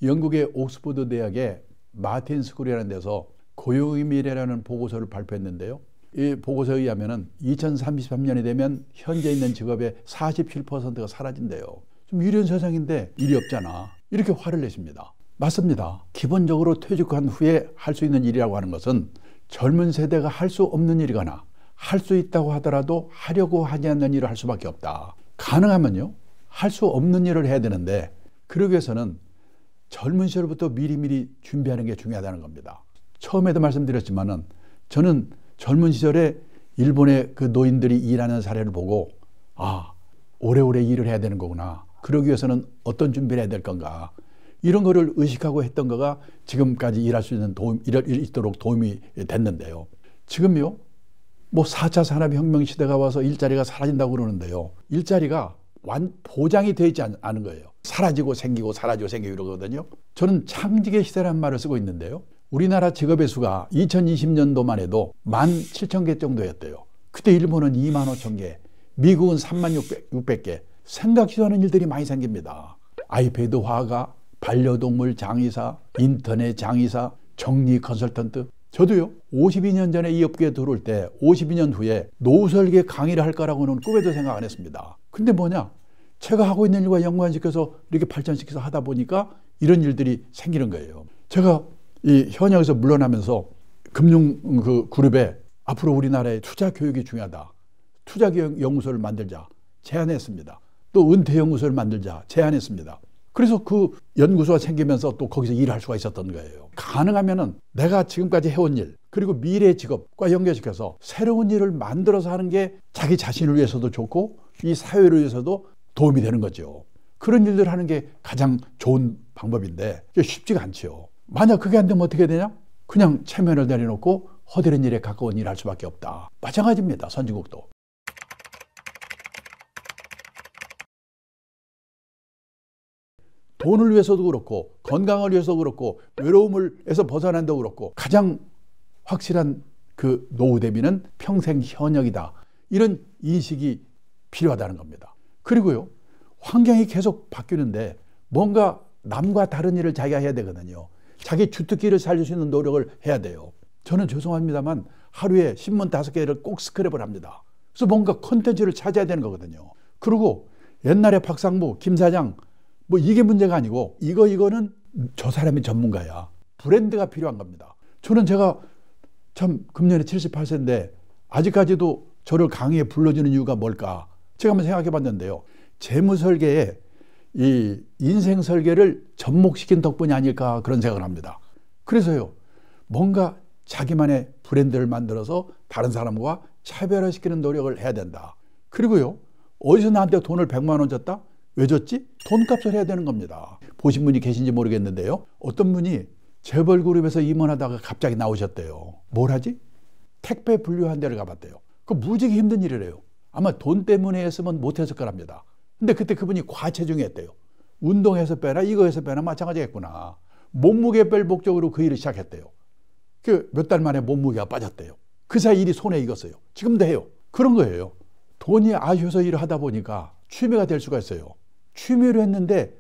A: 영국의 옥스퍼드 대학의 마틴 스쿨이라는 데서 고용의 미래라는 보고서를 발표했는데요. 이 보고서에 의하면 2033년이 되면 현재 있는 직업의 47%가 사라진대요. 좀 이런 세상인데 일이 없잖아. 이렇게 화를 내십니다. 맞습니다. 기본적으로 퇴직한 후에 할 수 있는 일이라고 하는 것은 젊은 세대가 할 수 없는 일이거나 할 수 있다고 하더라도 하려고 하지 않는 일을 할 수밖에 없다. 가능하면요 할 수 없는 일을 해야 되는데 그러기 위해서는 젊은 시절부터 미리미리 준비하는 게 중요하다는 겁니다. 처음에도 말씀드렸지만은 저는 젊은 시절에 일본의 그 노인들이 일하는 사례를 보고 오래오래 일을 해야 되는 거구나. 그러기 위해서는 어떤 준비를 해야 될 건가. 이런 거를 의식하고 했던 거가 지금까지 일할 수 있는 있도록 도움이 됐는데요. 지금요, 4차 산업혁명 시대가 와서 일자리가 사라진다고 그러는데요. 일자리가 보장이 되어 있지 않은 거예요. 사라지고 생기고 사라지고 생기고 이러거든요. 저는 창직의 시대라는 말을 쓰고 있는데요. 우리나라 직업의 수가 2020년도만 해도 17,000개 정도였대요. 그때 일본은 25,000개, 미국은 36,600개. 생각지도 않은 일들이 많이 생깁니다. 아이패드 화가, 반려동물 장의사, 인터넷 장의사, 정리 컨설턴트. 저도요 52년 전에 이 업계에 들어올 때 52년 후에 노후설계 강의를 할 거라고는 꿈에도 생각 안 했습니다. 근데 제가 하고 있는 일과 연관시켜서 이렇게 발전시켜서 하다 보니까 이런 일들이 생기는 거예요. 제가 이 현역에서 물러나면서 금융 그룹에 앞으로 우리나라에 투자 교육이 중요하다. 투자 교육 연구소를 만들자 제안했습니다. 또 은퇴 연구소를 만들자 제안했습니다. 그래서 그 연구소가 생기면서 또 거기서 일할 수가 있었던 거예요. 가능하면은 내가 지금까지 해온 일 그리고 미래 직업과 연결시켜서 새로운 일을 만들어서 하는 게 자기 자신을 위해서도 좋고 이 사회를 위해서도 도움이 되는 거죠. 그런 일들을 하는 게 가장 좋은 방법인데 쉽지가 않죠. 만약 그게 안 되면 어떻게 되냐? 그냥 체면을 내려놓고 허드렛 일에 가까운 일을 할 수밖에 없다. 마찬가지입니다. 선진국도. 돈을 위해서도 그렇고 건강을 위해서도 그렇고 외로움에서 벗어난다고 그렇고 가장 확실한 그 노후 대비는 평생 현역이다. 이런 인식이 필요하다는 겁니다. 그리고요. 환경이 계속 바뀌는데 뭔가 남과 다른 일을 자기가 해야 되거든요. 자기 주특기를 살릴 수 있는 노력을 해야 돼요. 저는 죄송합니다만 하루에 신문 5개를 꼭 스크랩을 합니다. 그래서 뭔가 콘텐츠를 찾아야 되는 거거든요. 그리고 옛날에 박상무, 김 사장 뭐 이게 문제가 아니고 이거는 저 사람이 전문가야. 브랜드가 필요한 겁니다. 제가 참 금년에 78세인데 아직까지도 저를 강의에 불러주는 이유가 뭘까? 제가 한번 생각해 봤는데요. 재무 설계에 이 인생 설계를 접목시킨 덕분이 아닐까 그런 생각을 합니다. 그래서요. 뭔가 자기만의 브랜드를 만들어서 다른 사람과 차별화시키는 노력을 해야 된다. 그리고요. 어디서 나한테 돈을 100만 원 줬다? 왜 줬지? 돈값을 해야 되는 겁니다. 보신 분이 계신지 모르겠는데요. 어떤 분이 재벌그룹에서 임원하다가 갑자기 나오셨대요. 뭘 하지? 택배 분류한 데를 가봤대요. 그 무지개 힘든 일이래요. 아마 돈 때문에 했으면 못했을 거랍니다. 근데 그때 그분이 과체중이었대요. 운동해서 빼나 이거해서 빼나 마찬가지겠구나. 몸무게 뺄 목적으로 그 일을 시작했대요. 그 몇 달 만에 몸무게가 빠졌대요. 그 사이 일이 손에 익었어요. 지금도 해요. 그런 거예요. 돈이 아쉬워서 일을 하다 보니까 취미가 될 수가 있어요. 취미로 했는데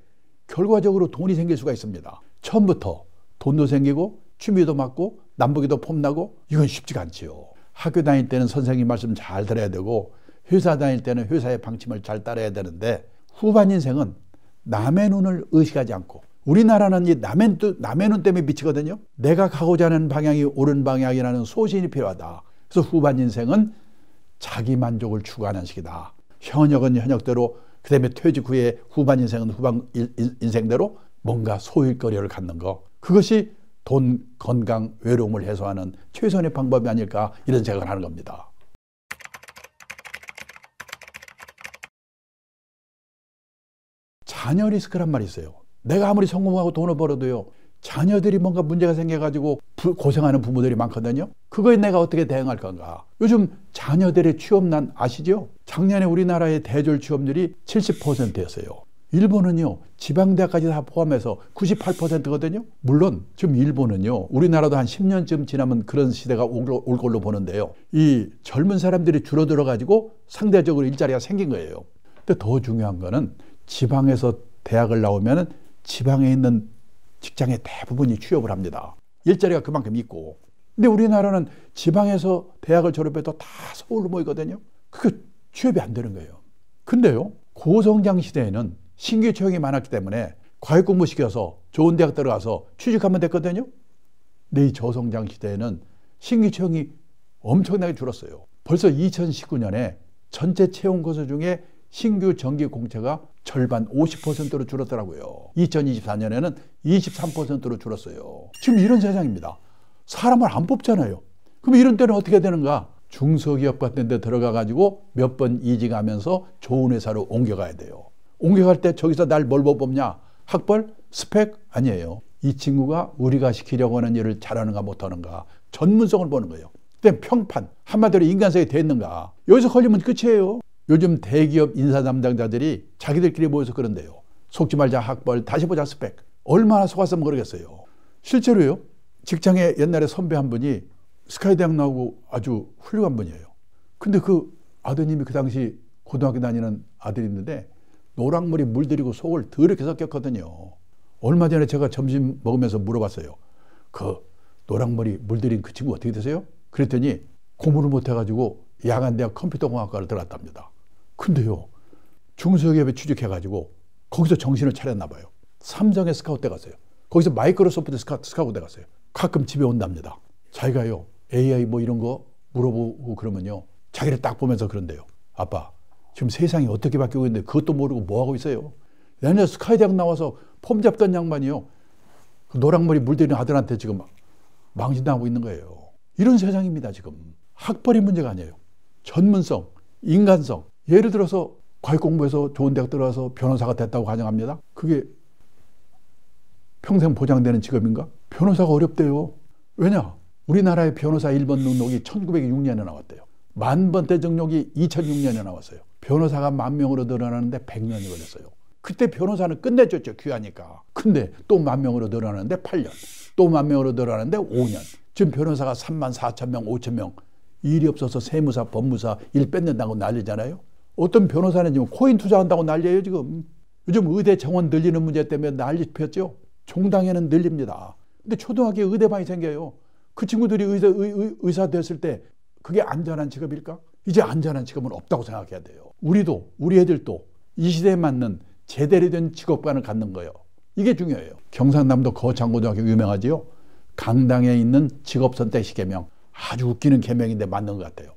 A: 결과적으로 돈이 생길 수가 있습니다. 처음부터 돈도 생기고 취미도 맞고 남보기도 폼나고 이건 쉽지가 않지요. 학교 다닐 때는 선생님 말씀 잘 들어야 되고 회사 다닐 때는 회사의 방침을 잘 따라야 되는데 후반 인생은 남의 눈을 의식하지 않고 우리나라는 이 남의 눈 때문에 미치거든요. 내가 가고자 하는 방향이 옳은 방향이라는 소신이 필요하다. 그래서 후반 인생은 자기 만족을 추구하는 시기다. 현역은 현역대로 그 다음에 퇴직 후에 후반 인생은 후반 인생대로 뭔가 소일거리를 갖는 거. 그것이 돈, 건강, 외로움을 해소하는 최선의 방법이 아닐까 이런 생각을 하는 겁니다. 자녀 리스크란 말이 있어요. 내가 아무리 성공하고 돈을 벌어도요. 자녀들이 뭔가 문제가 생겨가지고 고생하는 부모들이 많거든요. 그거에 내가 어떻게 대응할 건가. 요즘 자녀들의 취업난 아시죠? 작년에 우리나라의 대졸 취업률이 70%였어요. 일본은요. 지방대학까지 다 포함해서 98%거든요. 물론 지금 일본은요. 우리나라도 한 10년쯤 지나면 그런 시대가 올 걸로 보는데요. 이 젊은 사람들이 줄어들어가지고 상대적으로 일자리가 생긴 거예요. 근데 더 중요한 거는 지방에서 대학을 나오면 지방에 있는 직장의 대부분이 취업을 합니다. 일자리가 그만큼 있고. 근데 우리나라는 지방에서 대학을 졸업해도 다 서울로 모이거든요. 그게 취업이 안 되는 거예요. 근데요. 고성장 시대에는 신규 채용이 많았기 때문에 과외 공부 시켜서 좋은 대학 들어가서 취직하면 됐거든요. 근데 이 저성장 시대에는 신규 채용이 엄청나게 줄었어요. 벌써 2019년에 전체 채용 건수 중에 신규 정기 공채가 절반 50%로 줄었더라고요. 2024년에는 23%로 줄었어요. 지금 이런 세상입니다. 사람을 안 뽑잖아요. 그럼 이런 때는 어떻게 되는가? 중소기업 같은 데 들어가 가지고 몇 번 이직하면서 좋은 회사로 옮겨가야 돼요. 옮겨갈 때 저기서 날 뭘 뽑냐? 학벌? 스펙? 아니에요. 이 친구가 우리가 시키려고 하는 일을 잘하는가 못하는가? 전문성을 보는 거예요. 그다음에 평판, 한마디로 인간성이 돼 있는가? 여기서 걸리면 끝이에요. 요즘 대기업 인사 담당자들이 자기들끼리 모여서 그런데요. 속지 말자 학벌, 다시 보자 스펙. 얼마나 속았으면 모르겠어요. 실제로요. 직장에 옛날에 선배 한 분이 스카이대학 나오고 아주 훌륭한 분이에요. 근데 그 아드님이 그 당시 고등학교 다니는 아들인데 노랑물이 물들이고 속을 더럽게 섞였거든요. 얼마 전에 제가 점심 먹으면서 물어봤어요. 그 노랑물이 물들인 그 친구 어떻게 되세요? 그랬더니 공부를 못해가지고 야간대학 컴퓨터공학과를 들어갔답니다. 근데요. 중소기업에 취직해가지고 거기서 정신을 차렸나 봐요. 삼성에 스카우트 갔어요. 거기서 마이크로소프트 스카우트 갔어요. 가끔 집에 온답니다. 자기가요. AI 뭐 이런 거 물어보고 그러면요. 자기를 딱 보면서 그런데요. 아빠, 지금 세상이 어떻게 바뀌고 있는데 그것도 모르고 뭐 하고 있어요? 내년 스카이 대학 나와서 폼 잡던 양반이요. 그 노랑머리 물들이는 아들한테 지금 망신당하고 있는 거예요. 이런 세상입니다, 지금. 학벌이 문제가 아니에요. 전문성, 인간성. 예를 들어서 과외 공부해서 좋은 대학 들어가서 변호사가 됐다고 가정합니다. 그게 평생 보장되는 직업인가? 변호사가 어렵대요. 왜냐? 우리나라의 변호사 1번 등록이 1906년에 나왔대요. 만번대 등록이 2006년에 나왔어요. 변호사가 10,000명으로 늘어나는데 100년이 걸렸어요. 그때 변호사는 끝내줬죠. 귀하니까. 근데 또 10,000명으로 늘어나는데 8년. 또 10,000명으로 늘어나는데 5년. 지금 변호사가 34,000명, 5,000명. 일이 없어서 세무사, 법무사 일 뺏는다고 난리잖아요. 어떤 변호사는 지금 코인 투자한다고 난리예요, 지금. 요즘 의대 정원 늘리는 문제 때문에 난리 폈죠. 종당에는 늘립니다. 근데 초등학교에 의대반이 생겨요. 그 친구들이 의사 됐을 때 그게 안전한 직업일까? 이제 안전한 직업은 없다고 생각해야 돼요. 우리도, 우리 애들도 이 시대에 맞는 제대로 된 직업관을 갖는 거예요. 이게 중요해요. 경상남도 거창고등학교 유명하지요. 강당에 있는 직업선택식 개명. 아주 웃기는 개명인데 맞는 것 같아요.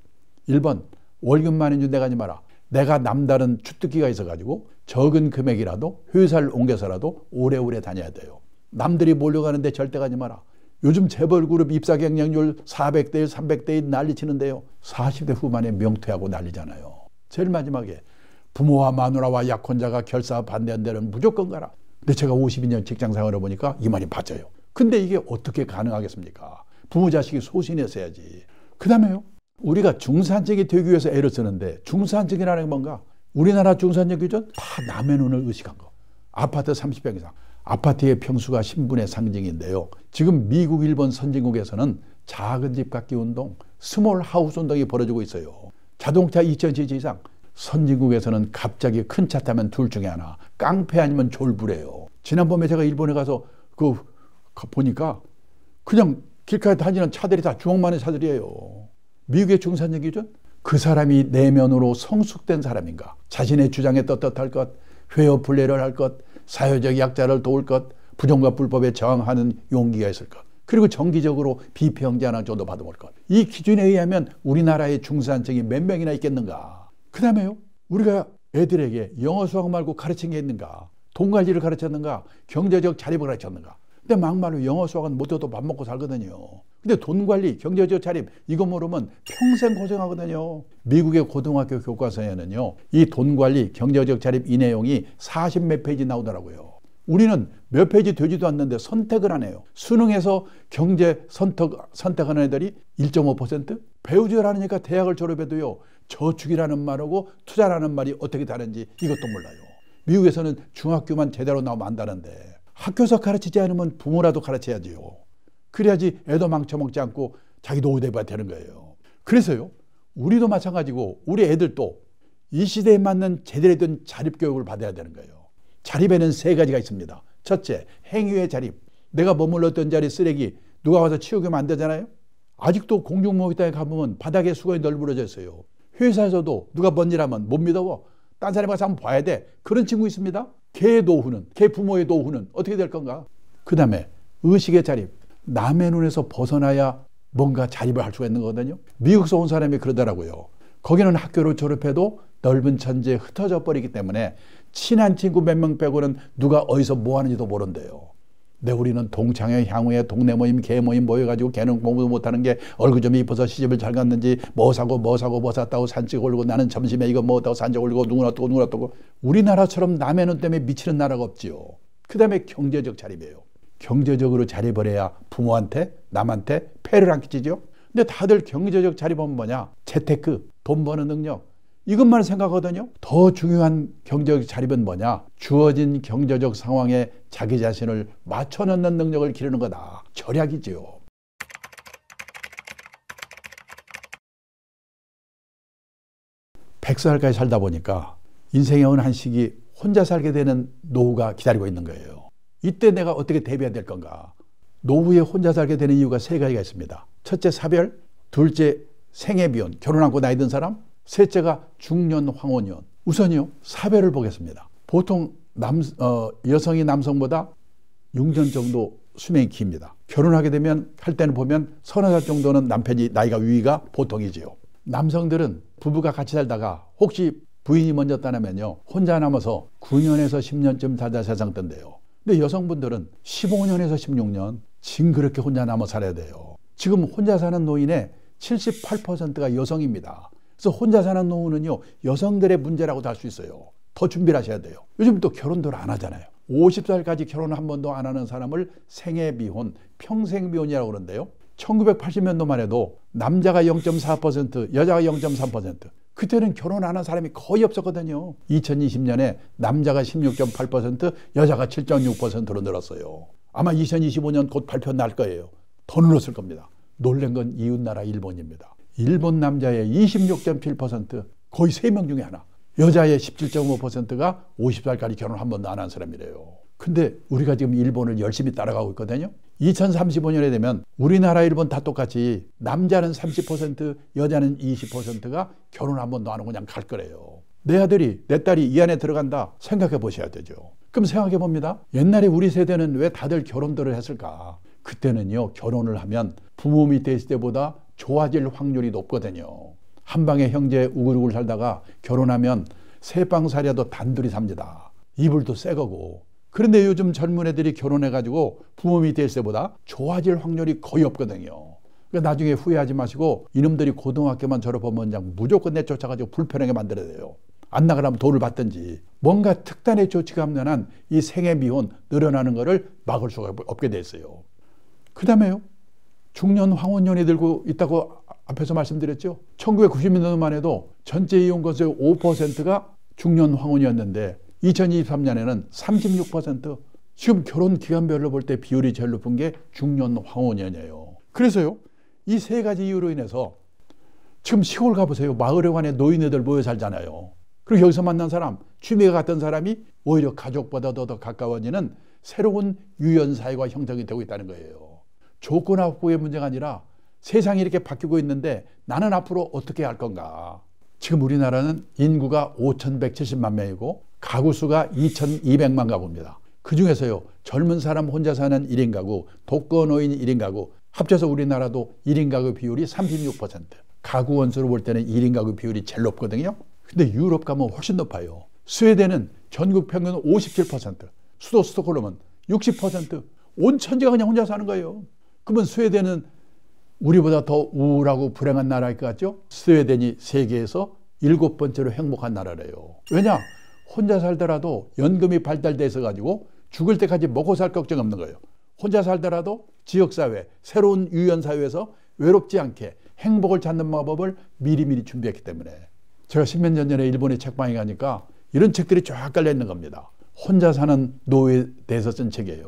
A: 1번, 월급만 준 데 가지 마라. 내가 남다른 주특기가 있어가지고 적은 금액이라도 회사를 옮겨서라도 오래오래 다녀야 돼요. 남들이 몰려가는데 절대 가지 마라. 요즘 재벌그룹 입사 경쟁률 400대 1, 300대 1 난리치는데요. 40대 후반에 명퇴하고 난리잖아요. 제일 마지막에 부모와 마누라와 약혼자가 결사 반대한 데는 무조건 가라. 근데 제가 52년 직장생활을 보니까 이 말이 맞아요. 근데 이게 어떻게 가능하겠습니까? 부모 자식이 소신했어야지. 그 다음에요. 우리가 중산층이 되기 위해서 애를 쓰는데 중산층이라는 게 뭔가? 우리나라 중산층 기준 다 남의 눈을 의식한 거. 아파트 30평 이상. 아파트의 평수가 신분의 상징인데요. 지금 미국, 일본 선진국에서는 작은 집 갖기 운동, 스몰 하우스 운동이 벌어지고 있어요. 자동차 2,000cc 이상. 선진국에서는 갑자기 큰 차 타면 둘 중에 하나. 깡패 아니면 졸부래요. 지난번에 제가 일본에 가서 보니까 그냥 길가에 다니는 차들이 다 주먹만한 차들이에요. 미국의 중산층 기준? 그 사람이 내면으로 성숙된 사람인가? 자신의 주장에 떳떳할 것, 회어 플레이를 할 것, 사회적 약자를 도울 것, 부정과 불법에 저항하는 용기가 있을 것, 그리고 정기적으로 비평제한을 정도 받아볼 것. 이 기준에 의하면 우리나라의 중산층이 몇 명이나 있겠는가? 그 다음에요. 우리가 애들에게 영어 수학 말고 가르친 게 있는가? 돈 관리를 가르쳤는가? 경제적 자립을 가르쳤는가? 근데 막말로 영어 수학은 못해도 밥 먹고 살거든요. 근데 돈 관리, 경제적 자립 이거 모르면 평생 고생하거든요. 미국의 고등학교 교과서에는요. 이 돈 관리, 경제적 자립 이 내용이 40몇 페이지 나오더라고요. 우리는 몇 페이지 되지도 않는데 선택을 안 해요. 수능에서 경제 선택하는 애들이 1.5%? 배우질 않으니까 대학을 졸업해도요. 저축이라는 말하고 투자라는 말이 어떻게 다른지 이것도 몰라요. 미국에서는 중학교만 제대로 나오면 안다는데 학교에서 가르치지 않으면 부모라도 가르쳐야지요. 그래야지 애도 망쳐먹지 않고 자기도 의대봐야 되는 거예요. 그래서요. 우리도 마찬가지고 우리 애들도 이 시대에 맞는 제대로 된 자립교육을 받아야 되는 거예요. 자립에는 3가지가 있습니다. 첫째, 행위의 자립. 내가 머물렀던 자리 쓰레기 누가 와서 치우기면 안 되잖아요. 아직도 공중목욕탕에 가보면 바닥에 수건이 널브러져 있어요. 회사에서도 누가 뭔 일하면 못 믿어. 딴 사람이 가서 한번 봐야 돼. 그런 친구 있습니다. 걔의 노후는, 걔 부모의 노후는 어떻게 될 건가? 그 다음에 의식의 자립. 남의 눈에서 벗어나야 뭔가 자립을 할 수가 있는 거거든요. 미국에서 온 사람이 그러더라고요. 거기는 학교를 졸업해도 넓은 천지에 흩어져 버리기 때문에 친한 친구 몇 명 빼고는 누가 어디서 뭐 하는지도 모른대요. 근데 우리는 동창회, 향후에 동네 모임, 개 모임 모여가지고 걔는 공부도 못하는 게 얼굴 좀 이뻐서 시집을 잘 갔는지 뭐 사고 뭐 샀다고 산책 올리고 나는 점심에 이거 뭐 했다고 산책 올리고 누구나 뜨고 우리나라처럼 남의 눈 때문에 미치는 나라가 없지요. 그 다음에 경제적 자립이에요. 경제적으로 자립을 해야 부모한테 남한테 폐를 안 끼치죠. 근데 다들 경제적 자립은 뭐냐? 재테크, 돈 버는 능력 이것만 생각하거든요. 더 중요한 경제적 자립은 뭐냐? 주어진 경제적 상황에 자기 자신을 맞춰놓는 능력을 기르는 거다. 절약이지요. 백살까지 살다 보니까 인생의 어느 한 시기 혼자 살게 되는 노후가 기다리고 있는 거예요. 이때 내가 어떻게 대비해야 될 건가? 노후에 혼자 살게 되는 이유가 3가지가 있습니다. 첫째, 사별. 둘째, 생애비혼, 결혼 않고 나이 든 사람. 셋째가 중년 황혼년. 우선요, 사별을 보겠습니다. 보통 여성이 남성보다 6년 정도 수명이 깁니다. 결혼하게 되면 할 때는 보면 30살 정도는 남편이 나이가 위가 보통이지요. 남성들은 부부가 같이 살다가 혹시 부인이 먼저 떠나면요, 혼자 남아서 9년에서 10년쯤 살다 세상 뜬대요. 근데 여성분들은 15년에서 16년 징그럽게 혼자 남아 살아야 돼요. 지금 혼자 사는 노인의 78%가 여성입니다. 그래서 혼자 사는 노인은요, 여성들의 문제라고도 할 수 있어요. 더 준비를 하셔야 돼요. 요즘 또 결혼도 안 하잖아요. 50살까지 결혼 한 번도 안 하는 사람을 생애비혼, 평생비혼이라고 그러는데요. 1980년도만 해도 남자가 0.4%, 여자가 0.3%. 그때는 결혼 안 한 사람이 거의 없었거든요. 2020년에 남자가 16.8%, 여자가 7.6%로 늘었어요. 아마 2025년 곧 발표 날 거예요. 더 늘었을 겁니다. 놀란 건 이웃나라 일본입니다. 일본 남자의 26.7%, 거의 3명 중에 하나. 여자의 17.5%가 50살까지 결혼 한 번도 안 한 사람이래요. 근데 우리가 지금 일본을 열심히 따라가고 있거든요. 2035년에 되면 우리나라 일본 다 똑같이 남자는 30%, 여자는 20%가 결혼 한 번도 안 하고 그냥 갈 거래요. 내 아들이, 내 딸이 이 안에 들어간다 생각해 보셔야 되죠. 그럼 생각해 봅니다. 옛날에 우리 세대는 왜 다들 결혼들을 했을까? 그때는요, 결혼을 하면 부모 밑에 있을 때보다 좋아질 확률이 높거든요. 한 방에 형제 우글우글 살다가 결혼하면 세 방 살이라도 단둘이 삽니다. 이불도 새 거고. 그런데 요즘 젊은 애들이 결혼해가지고 부모 밑에 있을 때보다 좋아질 확률이 거의 없거든요. 그러니까 나중에 후회하지 마시고 이놈들이 고등학교만 졸업하면 그냥 무조건 내쫓아가지고 불편하게 만들어야 돼요. 안 나가려면 돈을 받든지 뭔가 특단의 조치가 없는 한 이 생애미혼 늘어나는 거를 막을 수가 없게 돼 있어요. 그 다음에요, 중년 황혼연이 들고 있다고 앞에서 말씀드렸죠. 1990년도만 해도 전체 이혼 건수의 5%가 중년 황혼이었는데 2023년에는 36%. 지금 결혼 기간별로 볼 때 비율이 제일 높은 게 중년 황혼연이에요. 그래서요, 이 세 가지 이유로 인해서 지금 시골 가보세요. 마을에 관해 노인네들 모여 살잖아요. 그리고 여기서 만난 사람, 취미가 같은 사람이 오히려 가족보다 더 가까워지는 새로운 유연사회가 형성이 되고 있다는 거예요. 조건 확보의 문제가 아니라 세상이 이렇게 바뀌고 있는데 나는 앞으로 어떻게 할 건가. 지금 우리나라는 인구가 5,170만 명이고 가구 수가 2,200만 가구입니다. 그중에서요, 젊은 사람 혼자 사는 1인 가구, 독거노인 1인 가구 합쳐서 우리나라도 1인 가구 비율이 36%. 가구 원수로 볼 때는 1인 가구 비율이 제일 높거든요. 근데 유럽 가면 훨씬 높아요. 스웨덴은 전국 평균 57%, 수도 스톡홀름은 60%, 온 천지가 그냥 혼자 사는 거예요. 그러면 스웨덴은 우리보다 더 우울하고 불행한 나라일 것 같죠? 스웨덴이 세계에서 7번째로 행복한 나라래요. 왜냐? 혼자 살더라도 연금이 발달돼 있어가지고 죽을 때까지 먹고 살 걱정 없는 거예요. 혼자 살더라도 지역사회, 새로운 유연사회에서 외롭지 않게 행복을 찾는 방법을 미리미리 준비했기 때문에. 제가 10몇 년 전에 일본에 책방에 가니까 이런 책들이 쫙 깔려있는 겁니다. 혼자 사는 노예에 대해서 쓴 책이에요.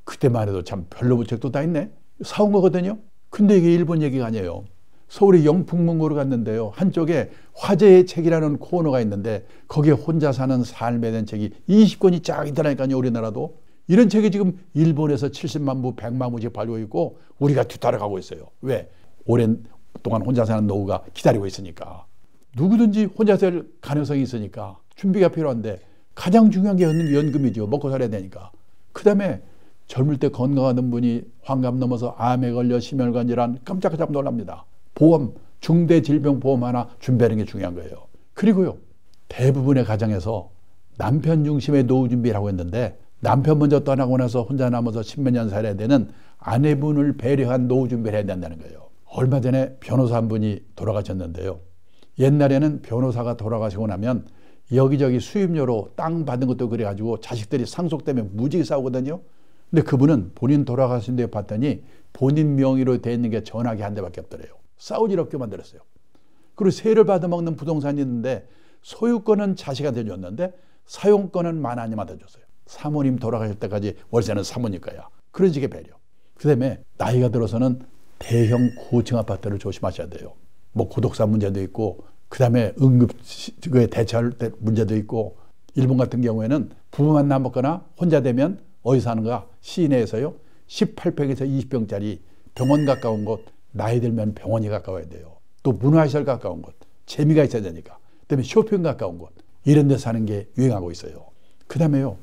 A: 그때만 해도 참 별로 본 책도 다 있네. 사온 거거든요. 근데 이게 일본 얘기가 아니에요. 서울의 영풍문고를 갔는데요, 한쪽에 화제의 책이라는 코너가 있는데 거기에 혼자 사는 삶에 대한 책이 20권이 쫙 있더라니까요. 우리나라도 이런 책이 지금 일본에서 70만 부, 100만 부씩 팔리고 있고 우리가 뒤따라가고 있어요. 왜? 오랜 동안 혼자 사는 노후가 기다리고 있으니까. 누구든지 혼자 살 가능성이 있으니까 준비가 필요한데 가장 중요한 게 연금이죠. 먹고 살아야 되니까. 그 다음에 젊을 때 건강하던 분이 환갑 넘어서 암에 걸려 심혈관 질환 깜짝깜짝 놀랍니다. 보험, 중대질병보험 하나 준비하는 게 중요한 거예요. 그리고요, 대부분의 가정에서 남편 중심의 노후 준비라고 했는데 남편 먼저 떠나고 나서 혼자 남아서 10몇 년 살아야 되는 아내분을 배려한 노후 준비를 해야 된다는 거예요. 얼마 전에 변호사 한 분이 돌아가셨는데요. 옛날에는 변호사가 돌아가시고 나면 여기저기 수임료로 땅 받은 것도 그래가지고 자식들이 상속 때문에 무지개 싸우거든요. 근데 그분은 본인 돌아가신 데 봤더니 본인 명의로 돼 있는 게 전화기 한 대밖에 없더래요. 싸우질 없게 만들었어요. 그리고 세를 받아먹는 부동산이 있는데 소유권은 자식한테 줬는데 사용권은 마나님한테 줬어요. 사모님 돌아가실 때까지 월세는 사모님 거야. 그런 식의 배려. 그 다음에 나이가 들어서는 대형 고층 아파트를 조심하셔야 돼요. 뭐 고독사 문제도 있고 그 다음에 응급에 대처할 때 문제도 있고, 일본 같은 경우에는 부부만 남았거나 혼자 되면 어디서 하는가? 시내에서요 18평에서 20평짜리 병원 가까운 곳, 나이 들면 병원이 가까워야 돼요. 또 문화시설 가까운 곳, 재미가 있어야 되니까. 그다음에 쇼핑 가까운 곳, 이런 데 사는 게 유행하고 있어요. 그 다음에요,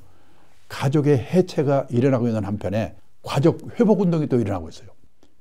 A: 가족의 해체가 일어나고 있는 한편에 과적 회복 운동이 또 일어나고 있어요.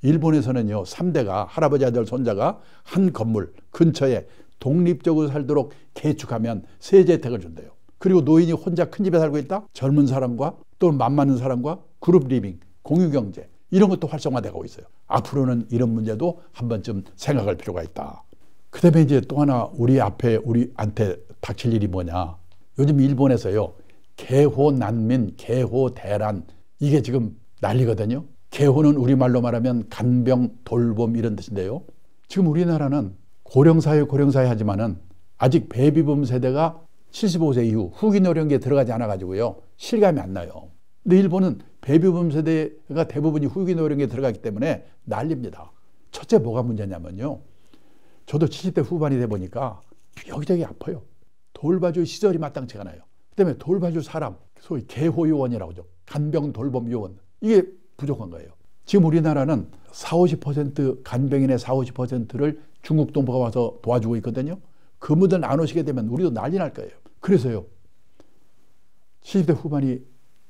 A: 일본에서는요, 3대가 할아버지 아들 손자가 한 건물 근처에 독립적으로 살도록 개축하면 세제 혜택을 준대요. 그리고 노인이 혼자 큰 집에 살고 있다? 젊은 사람과 또 맘 맞는 사람과 그룹 리빙, 공유경제 이런 것도 활성화되고 있어요. 앞으로는 이런 문제도 한 번쯤 생각할 필요가 있다. 그 다음에 이제 또 하나 우리한테 닥칠 일이 뭐냐. 요즘 일본에서요, 개호난민, 개호대란 이게 지금 난리거든요. 개호는 우리말로 말하면 간병, 돌봄 이런 뜻인데요. 지금 우리나라는 고령사회 하지만은 아직 베이비붐 세대가 75세 이후 후기 노령기에 들어가지 않아가지고요, 실감이 안 나요. 근데 일본은 베이비붐 세대가 대부분이 후기 노령기에 들어가기 때문에 난립니다. 첫째 뭐가 문제냐면요, 저도 70대 후반이 돼 보니까 여기저기 아파요. 돌봐줄 시설이 마땅치가 않아요. 그다음에 돌봐줄 사람, 소위 개호요원이라고 하죠. 간병 돌봄 요원, 이게 부족한 거예요. 지금 우리나라는 40-50% 간병인의 40-50%를 중국 동포가 와서 도와주고 있거든요. 그분들 안 오시게 되면 우리도 난리 날 거예요. 그래서요, 70대 후반이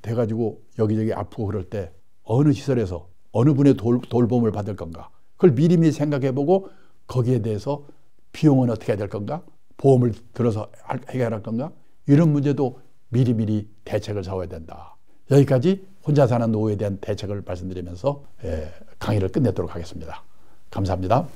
A: 돼가지고 여기저기 아프고 그럴 때 어느 시설에서 어느 분의 돌봄을 받을 건가, 그걸 미리미리 생각해보고 거기에 대해서 비용은 어떻게 해야 될 건가, 보험을 들어서 해결할 건가, 이런 문제도 미리미리 대책을 세워야 된다. 여기까지 혼자 사는 노후에 대한 대책을 말씀드리면서 강의를 끝내도록 하겠습니다. 감사합니다.